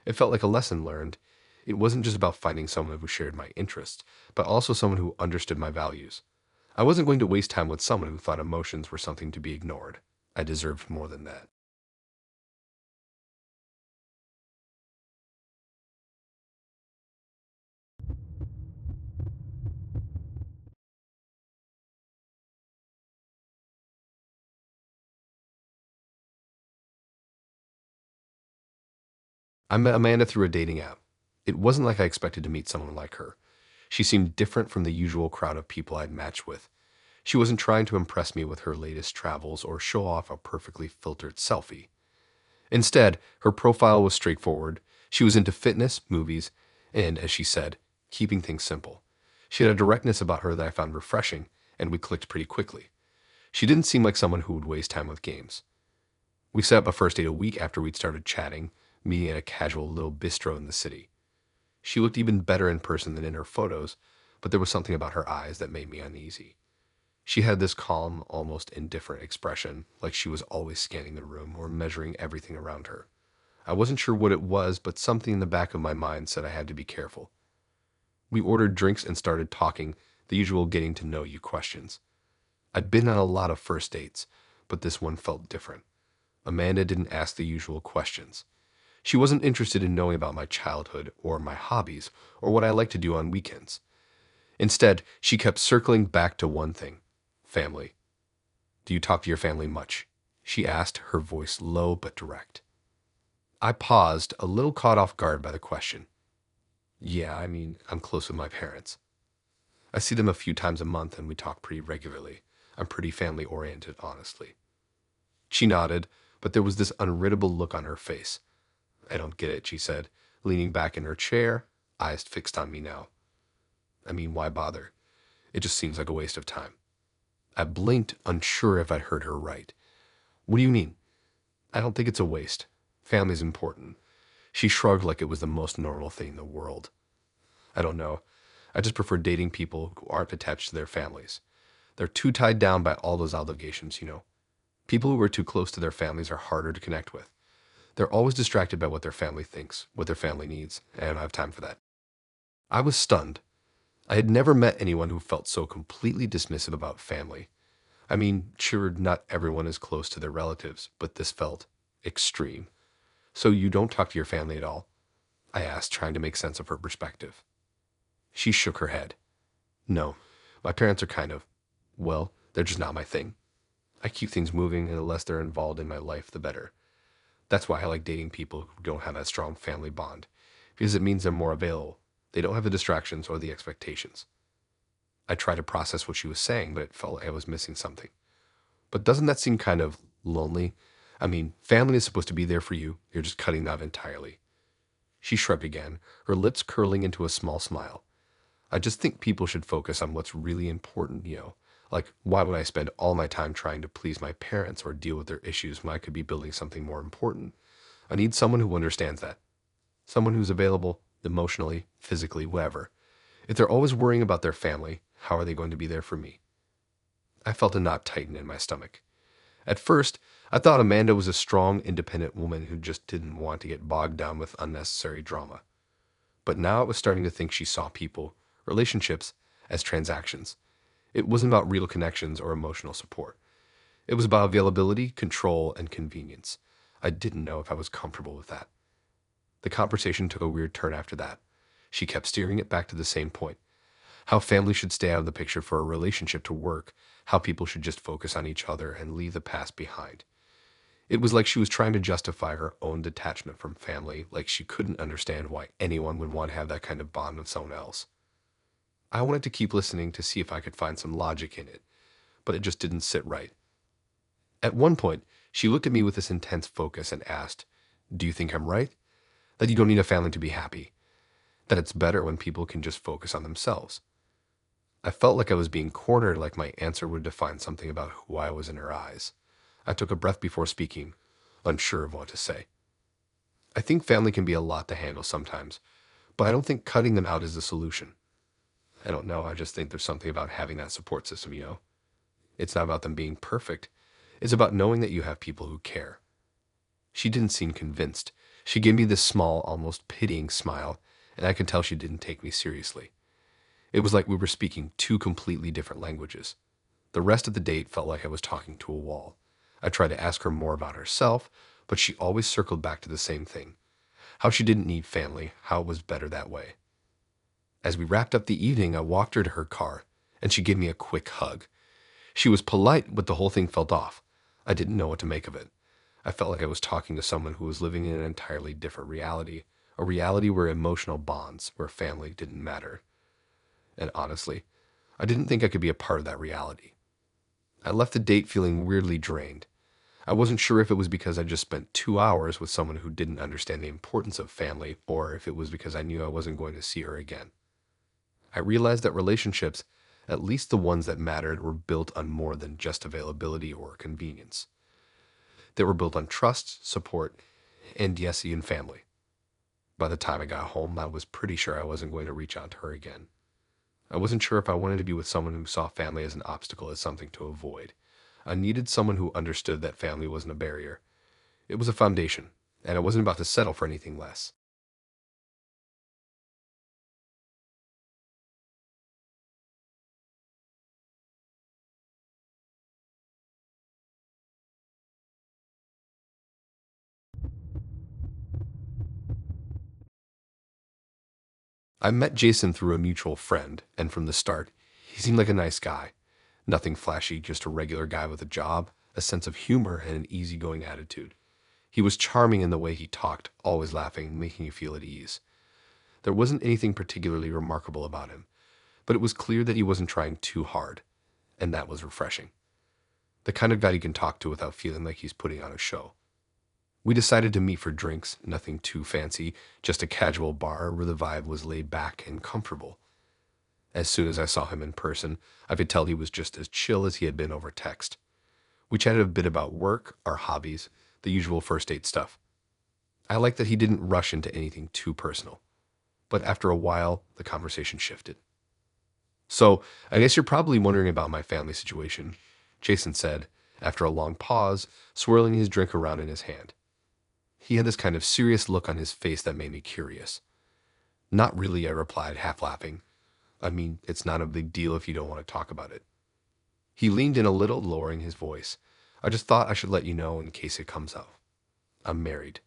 It felt like a lesson learned. It wasn't just about finding someone who shared my interests, but also someone who understood my values. I wasn't going to waste time with someone who thought emotions were something to be ignored. I deserved more than that. I met Amanda through a dating app. It wasn't like I expected to meet someone like her. She seemed different from the usual crowd of people I'd matched with. She wasn't trying to impress me with her latest travels or show off a perfectly filtered selfie. Instead, her profile was straightforward. She was into fitness, movies, and, as she said, keeping things simple. She had a directness about her that I found refreshing, and we clicked pretty quickly. She didn't seem like someone who would waste time with games. We set up a first date a week after we'd started chatting, meeting at a casual little bistro in the city. She looked even better in person than in her photos, but there was something about her eyes that made me uneasy. She had this calm, almost indifferent expression, like she was always scanning the room or measuring everything around her. I wasn't sure what it was, but something in the back of my mind said I had to be careful. We ordered drinks and started talking, the usual getting to know you questions. I'd been on a lot of first dates, but this one felt different. Amanda didn't ask the usual questions. She wasn't interested in knowing about my childhood or my hobbies or what I like to do on weekends. Instead, she kept circling back to one thing: family. Do you talk to your family much? She asked, her voice low but direct. I paused, a little caught off guard by the question. Yeah, I'm close with my parents. I see them a few times a month and we talk pretty regularly. I'm pretty family oriented, honestly. She nodded, but there was this unreadable look on her face. I don't get it, she said, leaning back in her chair, eyes fixed on me now. Why bother? It just seems like a waste of time. I blinked, unsure if I'd heard her right. What do you mean? I don't think it's a waste. Family's important. She shrugged like it was the most normal thing in the world. I don't know. I just prefer dating people who aren't attached to their families. They're too tied down by all those obligations, you know. People who are too close to their families are harder to connect with. They're always distracted by what their family thinks, what their family needs, and I don't have time for that. I was stunned. I had never met anyone who felt so completely dismissive about family. Sure, not everyone is close to their relatives, but this felt extreme. "So you don't talk to your family at all?" I asked, trying to make sense of her perspective. She shook her head. "No, my parents are well, they're just not my thing. I keep things moving, and the less they're involved in my life, the better. That's why I like dating people who don't have that strong family bond, because it means they're more available. They don't have the distractions or the expectations." I tried to process what she was saying, but it felt like I was missing something. "But doesn't that seem kind of lonely? I mean, family is supposed to be there for you. You're just cutting them out entirely." She shrugged again, her lips curling into a small smile. "I just think people should focus on what's really important. Like, why would I spend all my time trying to please my parents or deal with their issues when I could be building something more important? I need someone who understands that. Someone who's available emotionally, physically, whatever. If they're always worrying about their family, how are they going to be there for me?" I felt a knot tighten in my stomach. At first, I thought Amanda was a strong, independent woman who just didn't want to get bogged down with unnecessary drama. But now I was starting to think she saw people, relationships, as transactions. It wasn't about real connections or emotional support. It was about availability, control, and convenience. I didn't know if I was comfortable with that. The conversation took a weird turn after that. She kept steering it back to the same point: how family should stay out of the picture for a relationship to work, how people should just focus on each other and leave the past behind. It was like she was trying to justify her own detachment from family, like she couldn't understand why anyone would want to have that kind of bond with someone else. I wanted to keep listening to see if I could find some logic in it, but it just didn't sit right. At one point, she looked at me with this intense focus and asked, "Do you think I'm right? That you don't need a family to be happy? That it's better when people can just focus on themselves?" I felt like I was being cornered, like my answer would define something about who I was in her eyes. I took a breath before speaking, unsure of what to say. "I think family can be a lot to handle sometimes, but I don't think cutting them out is the solution. I don't know, I just think there's something about having that support system. It's not about them being perfect. It's about knowing that you have people who care." She didn't seem convinced. She gave me this small, almost pitying smile, and I could tell she didn't take me seriously. It was like we were speaking two completely different languages. The rest of the date felt like I was talking to a wall. I tried to ask her more about herself, but she always circled back to the same thing: how she didn't need family, how it was better that way. As we wrapped up the evening, I walked her to her car, and she gave me a quick hug. She was polite, but the whole thing felt off. I didn't know what to make of it. I felt like I was talking to someone who was living in an entirely different reality, a reality where emotional bonds, where family didn't matter. And honestly, I didn't think I could be a part of that reality. I left the date feeling weirdly drained. I wasn't sure if it was because I just spent 2 hours with someone who didn't understand the importance of family, or if it was because I knew I wasn't going to see her again. I realized that relationships, at least the ones that mattered, were built on more than just availability or convenience. They were built on trust, support, and yes, even family. By the time I got home, I was pretty sure I wasn't going to reach out to her again. I wasn't sure if I wanted to be with someone who saw family as an obstacle, as something to avoid. I needed someone who understood that family wasn't a barrier. It was a foundation, and I wasn't about to settle for anything less. I met Jason through a mutual friend, and from the start, he seemed like a nice guy. Nothing flashy, just a regular guy with a job, a sense of humor, and an easygoing attitude. He was charming in the way he talked, always laughing, making you feel at ease. There wasn't anything particularly remarkable about him, but it was clear that he wasn't trying too hard, and that was refreshing. The kind of guy you can talk to without feeling like he's putting on a show. We decided to meet for drinks, nothing too fancy, just a casual bar where the vibe was laid back and comfortable. As soon as I saw him in person, I could tell he was just as chill as he had been over text. We chatted a bit about work, our hobbies, the usual first date stuff. I liked that he didn't rush into anything too personal. But after a while, the conversation shifted. "So, I guess you're probably wondering about my family situation," Jason said, after a long pause, swirling his drink around in his hand. He had this kind of serious look on his face that made me curious. "Not really," I replied, half laughing. "I mean, it's not a big deal if you don't want to talk about it." He leaned in a little, lowering his voice. "I just thought I should let you know in case it comes up. I'm married."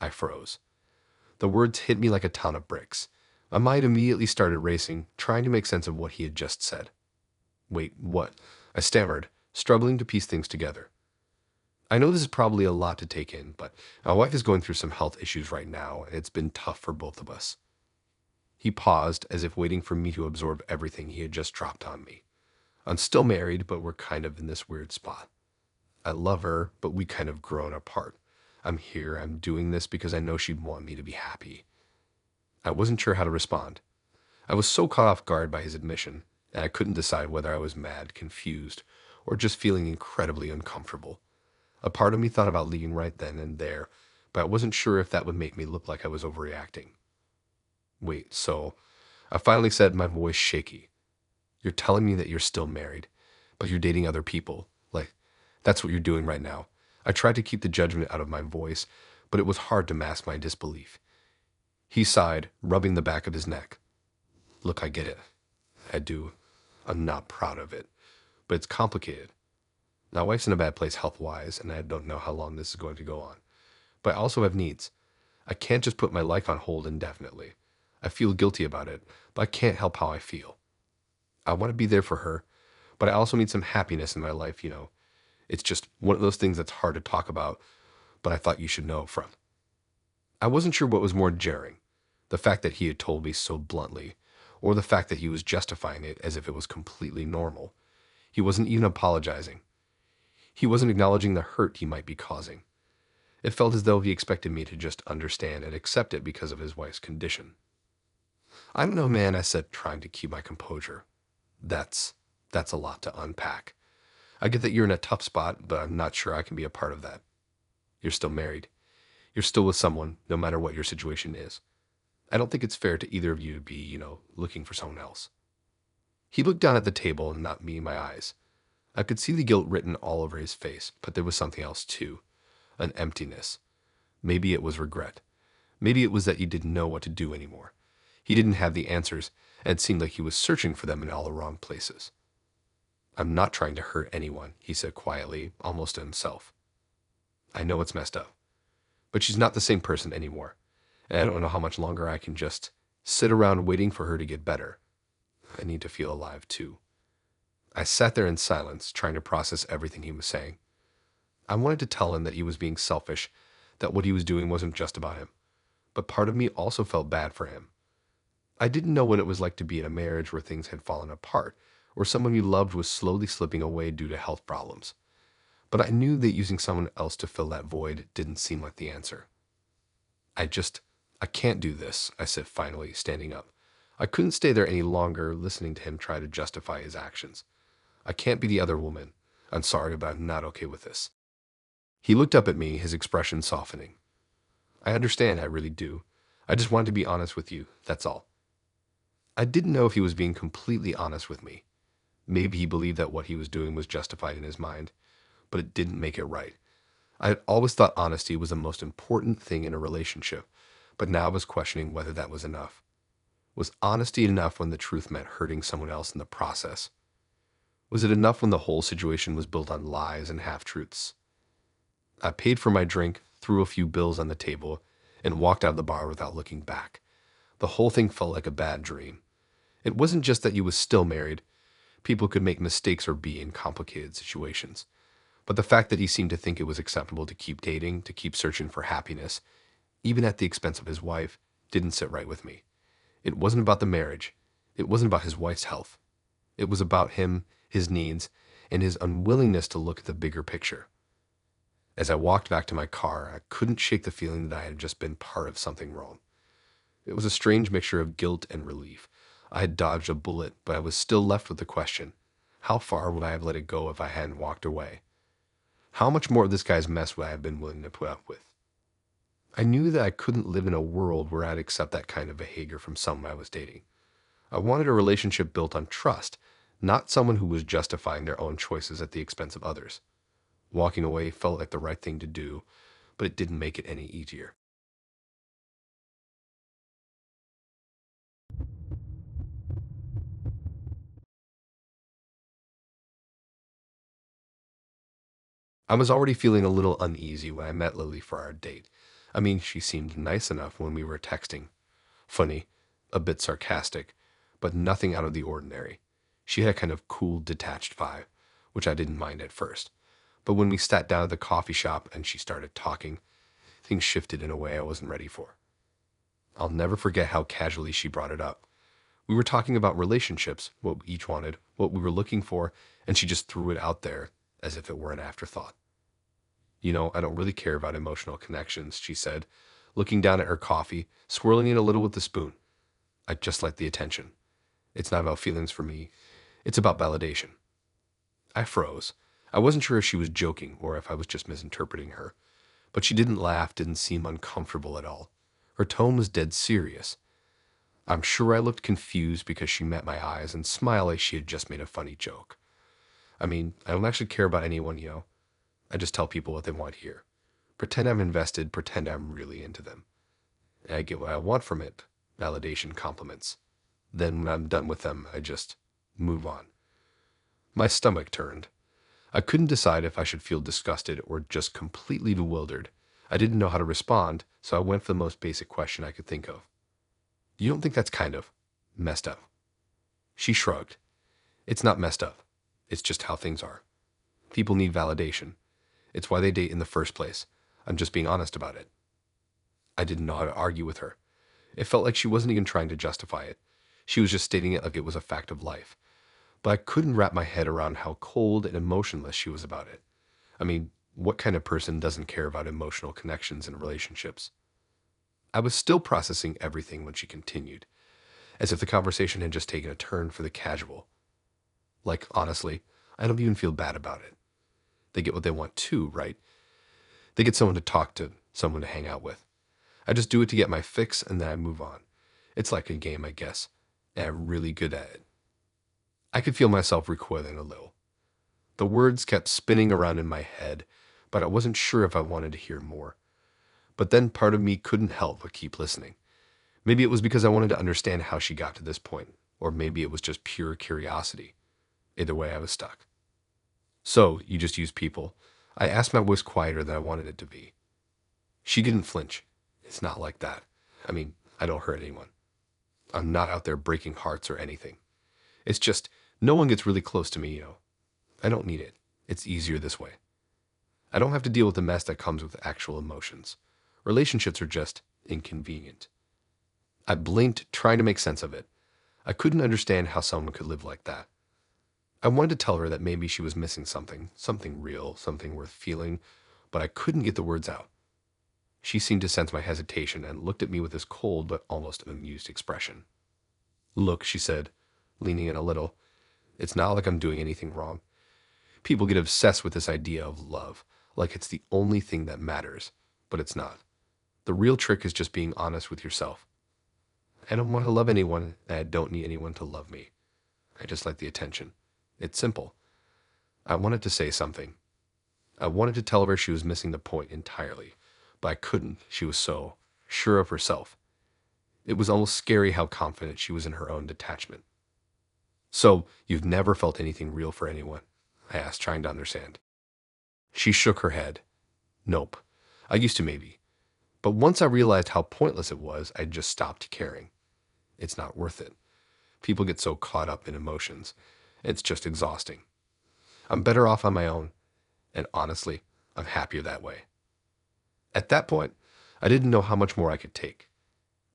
I froze. The words hit me like a ton of bricks. My mind immediately started racing, trying to make sense of what he had just said. Wait, what? I stammered, struggling to piece things together. I know this is probably a lot to take in, but my wife is going through some health issues right now, and it's been tough for both of us. He paused, as if waiting for me to absorb everything he had just dropped on me. I'm still married, but we're kind of in this weird spot. I love her, but we kind of grown apart. I'm doing this because I know she'd want me to be happy. I wasn't sure how to respond. I was so caught off guard by his admission, and I couldn't decide whether I was mad, confused, or just feeling incredibly uncomfortable. A part of me thought about leaving right then and there, but I wasn't sure if that would make me look like I was overreacting. Wait, so I finally said, my voice shaky. You're telling me that you're still married, but you're dating other people. Like, that's what you're doing right now. I tried to keep the judgment out of my voice, but it was hard to mask my disbelief. He sighed, rubbing the back of his neck. Look, I get it. I do. I'm not proud of it, but it's complicated. Now, wife's in a bad place health-wise, and I don't know how long this is going to go on. But I also have needs. I can't just put my life on hold indefinitely. I feel guilty about it, but I can't help how I feel. I want to be there for her, but I also need some happiness in my life, you know. It's just one of those things that's hard to talk about, but I thought you should know from. I wasn't sure what was more jarring, the fact that he had told me so bluntly, or the fact that he was justifying it as if it was completely normal. He wasn't even apologizing. He wasn't acknowledging the hurt he might be causing. It felt as though he expected me to just understand and accept it because of his wife's condition. I don't know, man, I said, trying to keep my composure. That's a lot to unpack. I get that you're in a tough spot, but I'm not sure I can be a part of that. You're still married. You're still with someone, no matter what your situation is. I don't think it's fair to either of you to be, looking for someone else. He looked down at the table and not me in my eyes. I could see the guilt written all over his face, but there was something else too. An emptiness. Maybe it was regret. Maybe it was that he didn't know what to do anymore. He didn't have the answers, and it seemed like he was searching for them in all the wrong places. I'm not trying to hurt anyone, he said quietly, almost to himself. I know it's messed up, but she's not the same person anymore, and I don't know how much longer I can just sit around waiting for her to get better. I need to feel alive too. I sat there in silence, trying to process everything he was saying. I wanted to tell him that he was being selfish, that what he was doing wasn't just about him, but part of me also felt bad for him. I didn't know what it was like to be in a marriage where things had fallen apart, or someone you loved was slowly slipping away due to health problems. But I knew that using someone else to fill that void didn't seem like the answer. I can't do this, I said finally, standing up. I couldn't stay there any longer, listening to him try to justify his actions. I can't be the other woman. I'm sorry, but I'm not okay with this. He looked up at me, his expression softening. I understand, I really do. I just wanted to be honest with you, that's all. I didn't know if he was being completely honest with me. Maybe he believed that what he was doing was justified in his mind, but it didn't make it right. I had always thought honesty was the most important thing in a relationship, but now I was questioning whether that was enough. Was honesty enough when the truth meant hurting someone else in the process? Was it enough when the whole situation was built on lies and half-truths? I paid for my drink, threw a few bills on the table, and walked out of the bar without looking back. The whole thing felt like a bad dream. It wasn't just that he was still married. People could make mistakes or be in complicated situations. But the fact that he seemed to think it was acceptable to keep dating, to keep searching for happiness, even at the expense of his wife, didn't sit right with me. It wasn't about the marriage. It wasn't about his wife's health. It was about him, his needs, and his unwillingness to look at the bigger picture. As I walked back to my car, I couldn't shake the feeling that I had just been part of something wrong. It was a strange mixture of guilt and relief. I had dodged a bullet, but I was still left with the question, how far would I have let it go if I hadn't walked away? How much more of this guy's mess would I have been willing to put up with? I knew that I couldn't live in a world where I'd accept that kind of behavior from someone I was dating. I wanted a relationship built on trust, not someone who was justifying their own choices at the expense of others. Walking away felt like the right thing to do, but it didn't make it any easier. I was already feeling a little uneasy when I met Lily for our date. I mean, she seemed nice enough when we were texting. Funny, a bit sarcastic, but nothing out of the ordinary. She had a kind of cool, detached vibe, which I didn't mind at first. But when we sat down at the coffee shop and she started talking, things shifted in a way I wasn't ready for. I'll never forget how casually she brought it up. We were talking about relationships, what we each wanted, what we were looking for, and she just threw it out there as if it were an afterthought. I don't really care about emotional connections, she said, looking down at her coffee, swirling it a little with the spoon. I just like the attention. It's not about feelings for me. It's about validation. I froze. I wasn't sure if she was joking or if I was just misinterpreting her. But she didn't laugh, didn't seem uncomfortable at all. Her tone was dead serious. I'm sure I looked confused because she met my eyes and smiled like she had just made a funny joke. I mean, I don't actually care about anyone. I just tell people what they want to hear. Pretend I'm invested, pretend I'm really into them. And I get what I want from it. Validation, compliments. Then when I'm done with them, I just move on. My stomach turned. I couldn't decide if I should feel disgusted or just completely bewildered. I didn't know how to respond, so I went for the most basic question I could think of. You don't think that's kind of messed up? She shrugged. It's not messed up. It's just how things are. People need validation. It's why they date in the first place. I'm just being honest about it. I didn't know how to argue with her. It felt like she wasn't even trying to justify it. She was just stating it like it was a fact of life. But I couldn't wrap my head around how cold and emotionless she was about it. I mean, what kind of person doesn't care about emotional connections in relationships? I was still processing everything when she continued, as if the conversation had just taken a turn for the casual. Like, honestly, I don't even feel bad about it. They get what they want too, right? They get someone to talk to, someone to hang out with. I just do it to get my fix and then I move on. It's like a game, I guess, and I'm really good at it. I could feel myself recoiling a little. The words kept spinning around in my head, but I wasn't sure if I wanted to hear more. But then part of me couldn't help but keep listening. Maybe it was because I wanted to understand how she got to this point, or maybe it was just pure curiosity. Either way, I was stuck. So, you just use people. I asked, my voice quieter than I wanted it to be. She didn't flinch. It's not like that. I mean, I don't hurt anyone. I'm not out there breaking hearts or anything. It's just, no one gets really close to me. I don't need it. It's easier this way. I don't have to deal with the mess that comes with actual emotions. Relationships are just inconvenient. I blinked, trying to make sense of it. I couldn't understand how someone could live like that. I wanted to tell her that maybe she was missing something real, something worth feeling, but I couldn't get the words out. She seemed to sense my hesitation and looked at me with this cold but almost amused expression. Look, she said, leaning in a little, it's not like I'm doing anything wrong. People get obsessed with this idea of love, like it's the only thing that matters, but it's not. The real trick is just being honest with yourself. I don't want to love anyone, and I don't need anyone to love me. I just like the attention. It's simple. I wanted to say something. I wanted to tell her she was missing the point entirely, but I couldn't. She was so sure of herself. It was almost scary how confident she was in her own detachment. So, you've never felt anything real for anyone? I asked, trying to understand. She shook her head. Nope. I used to maybe. But once I realized how pointless it was, I just stopped caring. It's not worth it. People get so caught up in emotions. It's just exhausting. I'm better off on my own, and honestly, I'm happier that way. At that point, I didn't know how much more I could take.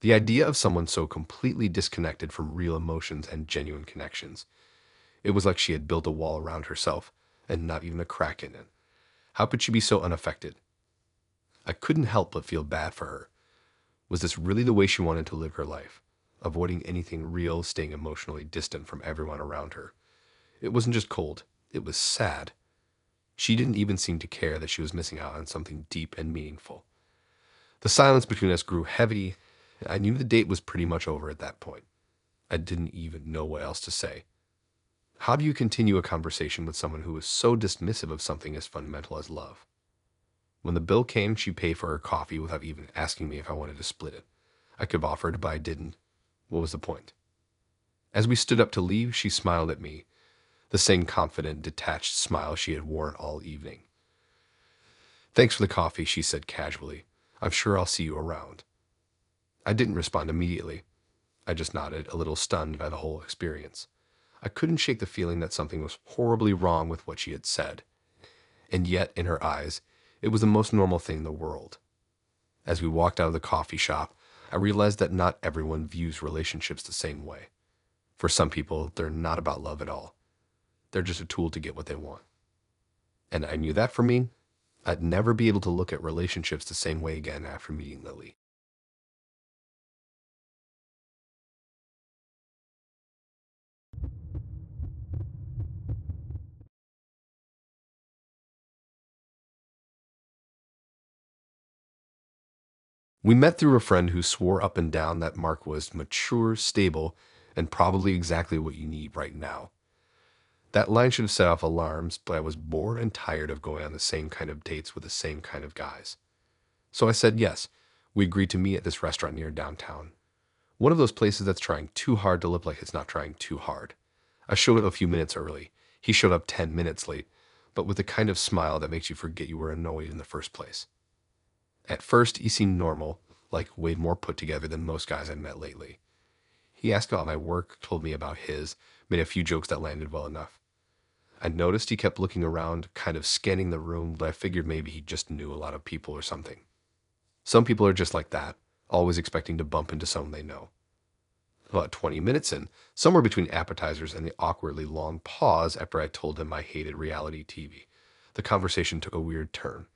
The idea of someone so completely disconnected from real emotions and genuine connections. It was like she had built a wall around herself, and not even a crack in it. How could she be so unaffected? I couldn't help but feel bad for her. Was this really the way she wanted to live her life? Avoiding anything real, staying emotionally distant from everyone around her. It wasn't just cold, it was sad. She didn't even seem to care that she was missing out on something deep and meaningful. The silence between us grew heavy. I knew the date was pretty much over at that point. I didn't even know what else to say. How do you continue a conversation with someone who is so dismissive of something as fundamental as love? When the bill came, she paid for her coffee without even asking me if I wanted to split it. I could have offered, but I didn't. What was the point? As we stood up to leave, she smiled at me, the same confident, detached smile she had worn all evening. Thanks for the coffee, she said casually. I'm sure I'll see you around. I didn't respond immediately. I just nodded, a little stunned by the whole experience. I couldn't shake the feeling that something was horribly wrong with what she had said. And yet, in her eyes, it was the most normal thing in the world. As we walked out of the coffee shop, I realized that not everyone views relationships the same way. For some people, they're not about love at all. They're just a tool to get what they want. And I knew that for me, I'd never be able to look at relationships the same way again after meeting Lily. We met through a friend who swore up and down that Mark was mature, stable, and probably exactly what you need right now. That line should have set off alarms, but I was bored and tired of going on the same kind of dates with the same kind of guys. So I said yes. We agreed to meet at this restaurant near downtown. One of those places that's trying too hard to look like it's not trying too hard. I showed up a few minutes early. He showed up 10 minutes late, but with the kind of smile that makes you forget you were annoyed in the first place. At first, he seemed normal, like way more put together than most guys I've met lately. He asked about my work, told me about his, made a few jokes that landed well enough. I noticed he kept looking around, kind of scanning the room, but I figured maybe he just knew a lot of people or something. Some people are just like that, always expecting to bump into someone they know. About 20 minutes in, somewhere between appetizers and the awkwardly long pause after I told him I hated reality TV, the conversation took a weird turn.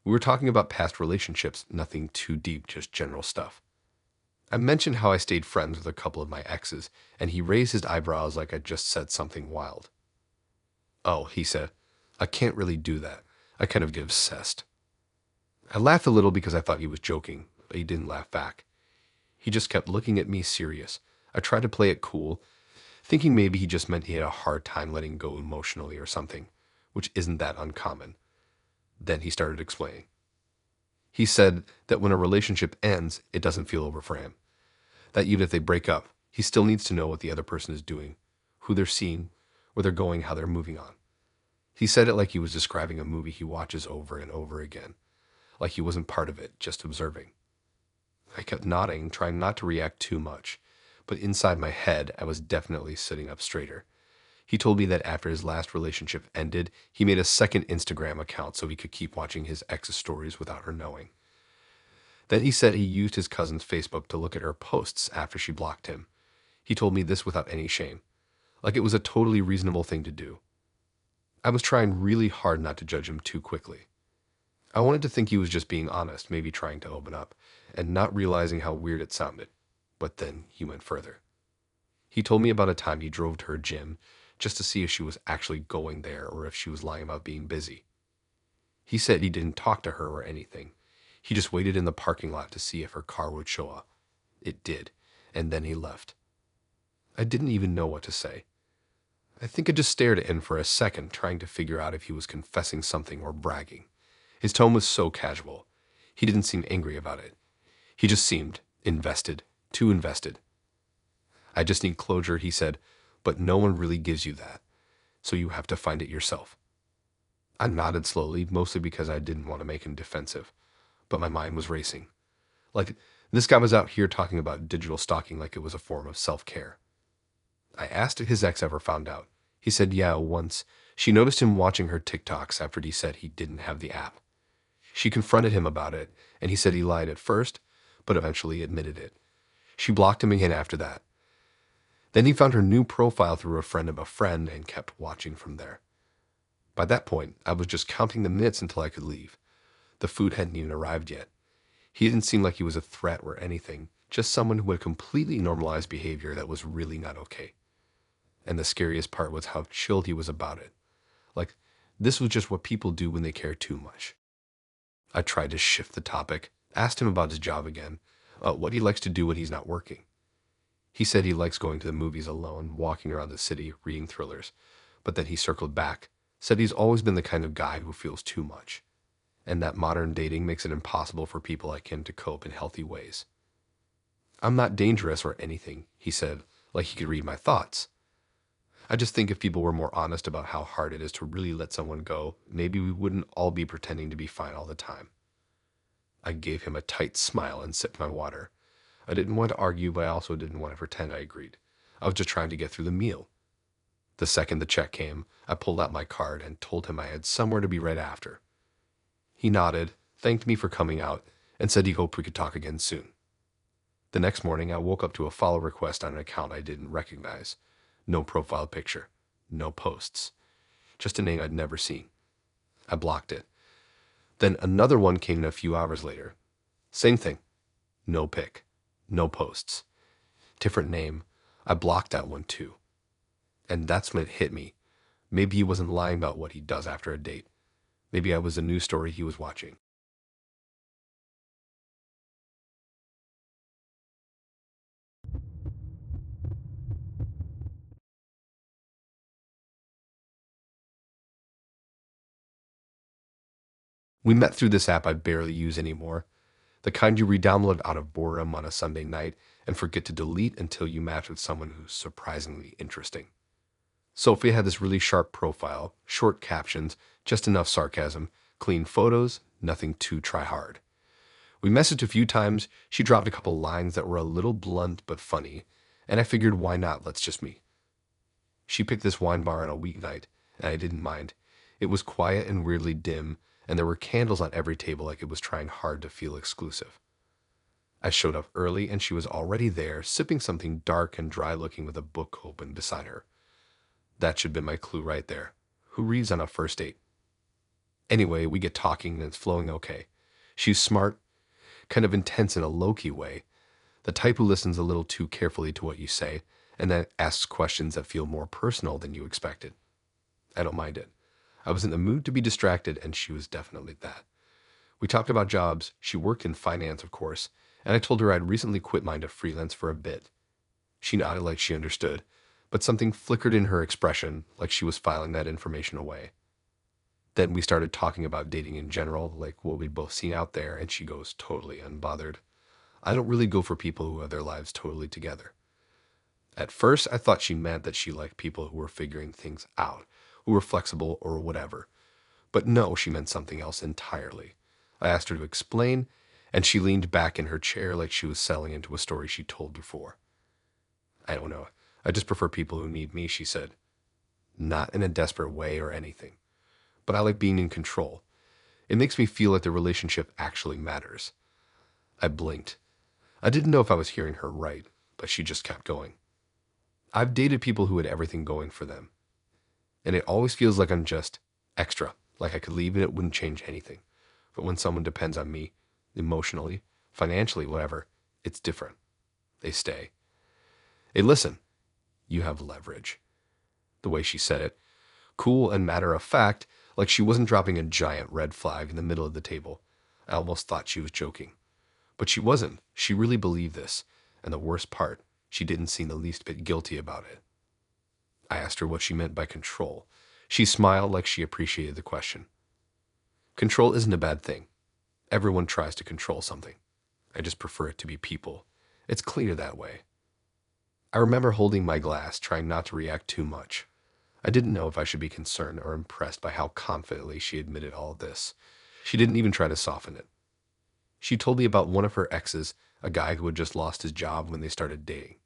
We were talking about past relationships, nothing too deep, just general stuff. I mentioned how I stayed friends with a couple of my exes, and he raised his eyebrows like I'd just said something wild. Oh, he said, I can't really do that. I kind of get obsessed. I laughed a little because I thought he was joking, but he didn't laugh back. He just kept looking at me serious. I tried to play it cool, thinking maybe he just meant he had a hard time letting go emotionally or something, which isn't that uncommon. Then he started explaining. He said that when a relationship ends, it doesn't feel over for him. That even if they break up, he still needs to know what the other person is doing, who they're seeing, where they're going, how they're moving on. He said it like he was describing a movie he watches over and over again, like he wasn't part of it, just observing. I kept nodding, trying not to react too much, but inside my head, I was definitely sitting up straighter. He told me that after his last relationship ended, he made a second Instagram account so he could keep watching his ex's stories without her knowing. Then he said he used his cousin's Facebook to look at her posts after she blocked him. He told me this without any shame, like it was a totally reasonable thing to do. I was trying really hard not to judge him too quickly. I wanted to think he was just being honest, maybe trying to open up, and not realizing how weird it sounded. But then he went further. He told me about a time he drove to her gym just to see if she was actually going there or if she was lying about being busy. He said he didn't talk to her or anything. He just waited in the parking lot to see if her car would show up. It did, and then he left. I didn't even know what to say. I think I just stared at him for a second, trying to figure out if he was confessing something or bragging. His tone was so casual. He didn't seem angry about it. He just seemed invested, too invested. I just need closure, he said, but no one really gives you that, so you have to find it yourself. I nodded slowly, mostly because I didn't want to make him defensive, but my mind was racing. Like, this guy was out here talking about digital stalking like it was a form of self-care. I asked if his ex ever found out. He said, yeah, once. She noticed him watching her TikToks after he said he didn't have the app. She confronted him about it, and he said he lied at first, but eventually admitted it. She blocked him again after that. Then he found her new profile through a friend of a friend and kept watching from there. By that point, I was just counting the minutes until I could leave. The food hadn't even arrived yet. He didn't seem like he was a threat or anything, just someone who had completely normalized behavior that was really not okay. And the scariest part was how chilled he was about it. Like, this was just what people do when they care too much. I tried to shift the topic, asked him about his job again, what he likes to do when he's not working. He said he likes going to the movies alone, walking around the city, reading thrillers. But then he circled back, said he's always been the kind of guy who feels too much, and that modern dating makes it impossible for people like him to cope in healthy ways. I'm not dangerous or anything, he said, like he could read my thoughts. I just think if people were more honest about how hard it is to really let someone go, maybe we wouldn't all be pretending to be fine all the time. I gave him a tight smile and sipped my water. I didn't want to argue, but I also didn't want to pretend I agreed. I was just trying to get through the meal. The second the check came, I pulled out my card and told him I had somewhere to be right after. He nodded, thanked me for coming out, and said he hoped we could talk again soon. The next morning, I woke up to a follow request on an account I didn't recognize. No profile picture. No posts. Just a name I'd never seen. I blocked it. Then another one came in a few hours later. Same thing. No pic. No posts. Different name. I blocked that one too. And that's when it hit me. Maybe he wasn't lying about what he does after a date. Maybe I was a news story he was watching. We met through this app I barely use anymore. The kind you re-download out of boredom on a Sunday night and forget to delete until you match with someone who's surprisingly interesting. Sophia had this really sharp profile, short captions, just enough sarcasm, clean photos, nothing too try hard. We messaged a few times, she dropped a couple lines that were a little blunt but funny, and I figured why not, let's just meet. She picked this wine bar on a weeknight, and I didn't mind. It was quiet and weirdly dim, and there were candles on every table like it was trying hard to feel exclusive. I showed up early, and she was already there, sipping something dark and dry-looking with a book open beside her. That should have been my clue right there. Who reads on a first date? Anyway, we get talking, and it's flowing okay. She's smart, kind of intense in a low-key way, the type who listens a little too carefully to what you say, and then asks questions that feel more personal than you expected. I don't mind it. I was in the mood to be distracted, and she was definitely that. We talked about jobs. She worked in finance, of course, and I told her I'd recently quit mine to freelance for a bit. She nodded like she understood, but something flickered in her expression, like she was filing that information away. Then we started talking about dating in general, like what we'd both seen out there, and she goes totally unbothered. I don't really go for people who have their lives totally together. At first, I thought she meant that she liked people who were figuring things out, who were flexible or whatever. But no, she meant something else entirely. I asked her to explain, and she leaned back in her chair like she was selling into a story she told before. I don't know. I just prefer people who need me, she said. Not in a desperate way or anything. But I like being in control. It makes me feel like the relationship actually matters. I blinked. I didn't know if I was hearing her right, but she just kept going. I've dated people who had everything going for them. And it always feels like I'm just extra, like I could leave and it wouldn't change anything. But when someone depends on me, emotionally, financially, whatever, it's different. They stay. Hey, listen, you have leverage. The way she said it, cool and matter of fact, like she wasn't dropping a giant red flag in the middle of the table. I almost thought she was joking. But she wasn't. She really believed this. And the worst part, she didn't seem the least bit guilty about it. I asked her what she meant by control. She smiled like she appreciated the question. Control isn't a bad thing. Everyone tries to control something. I just prefer it to be people. It's cleaner that way. I remember holding my glass, trying not to react too much. I didn't know if I should be concerned or impressed by how confidently she admitted all of this. She didn't even try to soften it. She told me about one of her exes, a guy who had just lost his job when they started dating.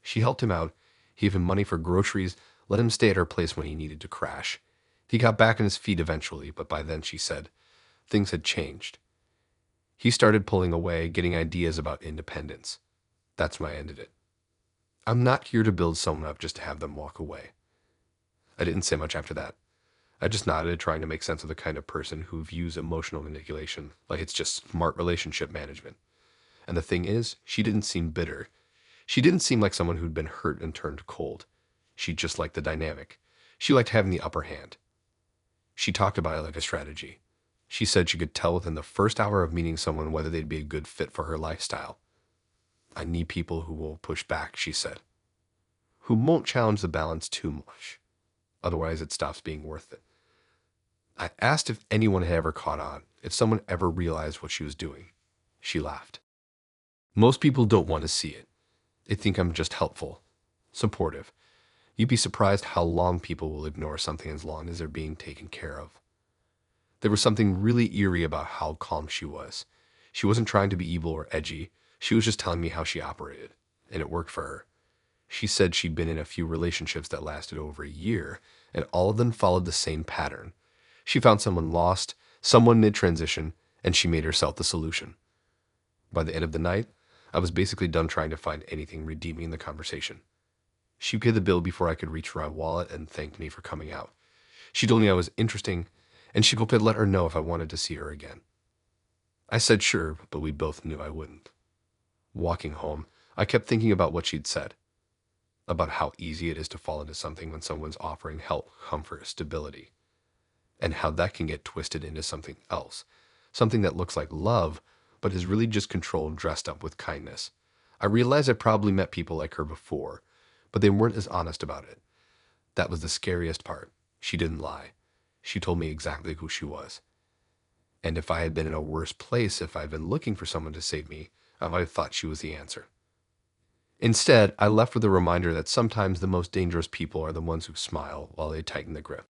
She helped him out, gave him money for groceries, let him stay at her place when he needed to crash. He got back on his feet eventually, but by then, she said, things had changed. He started pulling away, getting ideas about independence. That's when I ended it. I'm not here to build someone up just to have them walk away. I didn't say much after that. I just nodded, trying to make sense of the kind of person who views emotional manipulation like it's just smart relationship management. And the thing is, she didn't seem bitter. She didn't seem like someone who'd been hurt and turned cold. She just liked the dynamic. She liked having the upper hand. She talked about it like a strategy. She said she could tell within the first hour of meeting someone whether they'd be a good fit for her lifestyle. I need people who will push back, she said, who won't challenge the balance too much. Otherwise, it stops being worth it. I asked if anyone had ever caught on, if someone ever realized what she was doing. She laughed. Most people don't want to see it. They think I'm just helpful, supportive. You'd be surprised how long people will ignore something as long as they're being taken care of. There was something really eerie about how calm she was. She wasn't trying to be evil or edgy. She was just telling me how she operated, and it worked for her. She said she'd been in a few relationships that lasted over a year, and all of them followed the same pattern. She found someone lost, someone mid-transition, and she made herself the solution. By the end of the night, I was basically done trying to find anything redeeming in the conversation. She paid the bill before I could reach for my wallet and thanked me for coming out. She told me I was interesting, and she hoped I'd let her know if I wanted to see her again. I said sure, but we both knew I wouldn't. Walking home, I kept thinking about what she'd said, about how easy it is to fall into something when someone's offering help, comfort, stability, and how that can get twisted into something else, something that looks like love, but is really just control dressed up with kindness. I realized I probably met people like her before, but they weren't as honest about it. That was the scariest part. She didn't lie. She told me exactly who she was. And if I had been in a worse place, if I'd been looking for someone to save me, I might have thought she was the answer. Instead, I left with a reminder that sometimes the most dangerous people are the ones who smile while they tighten the grip.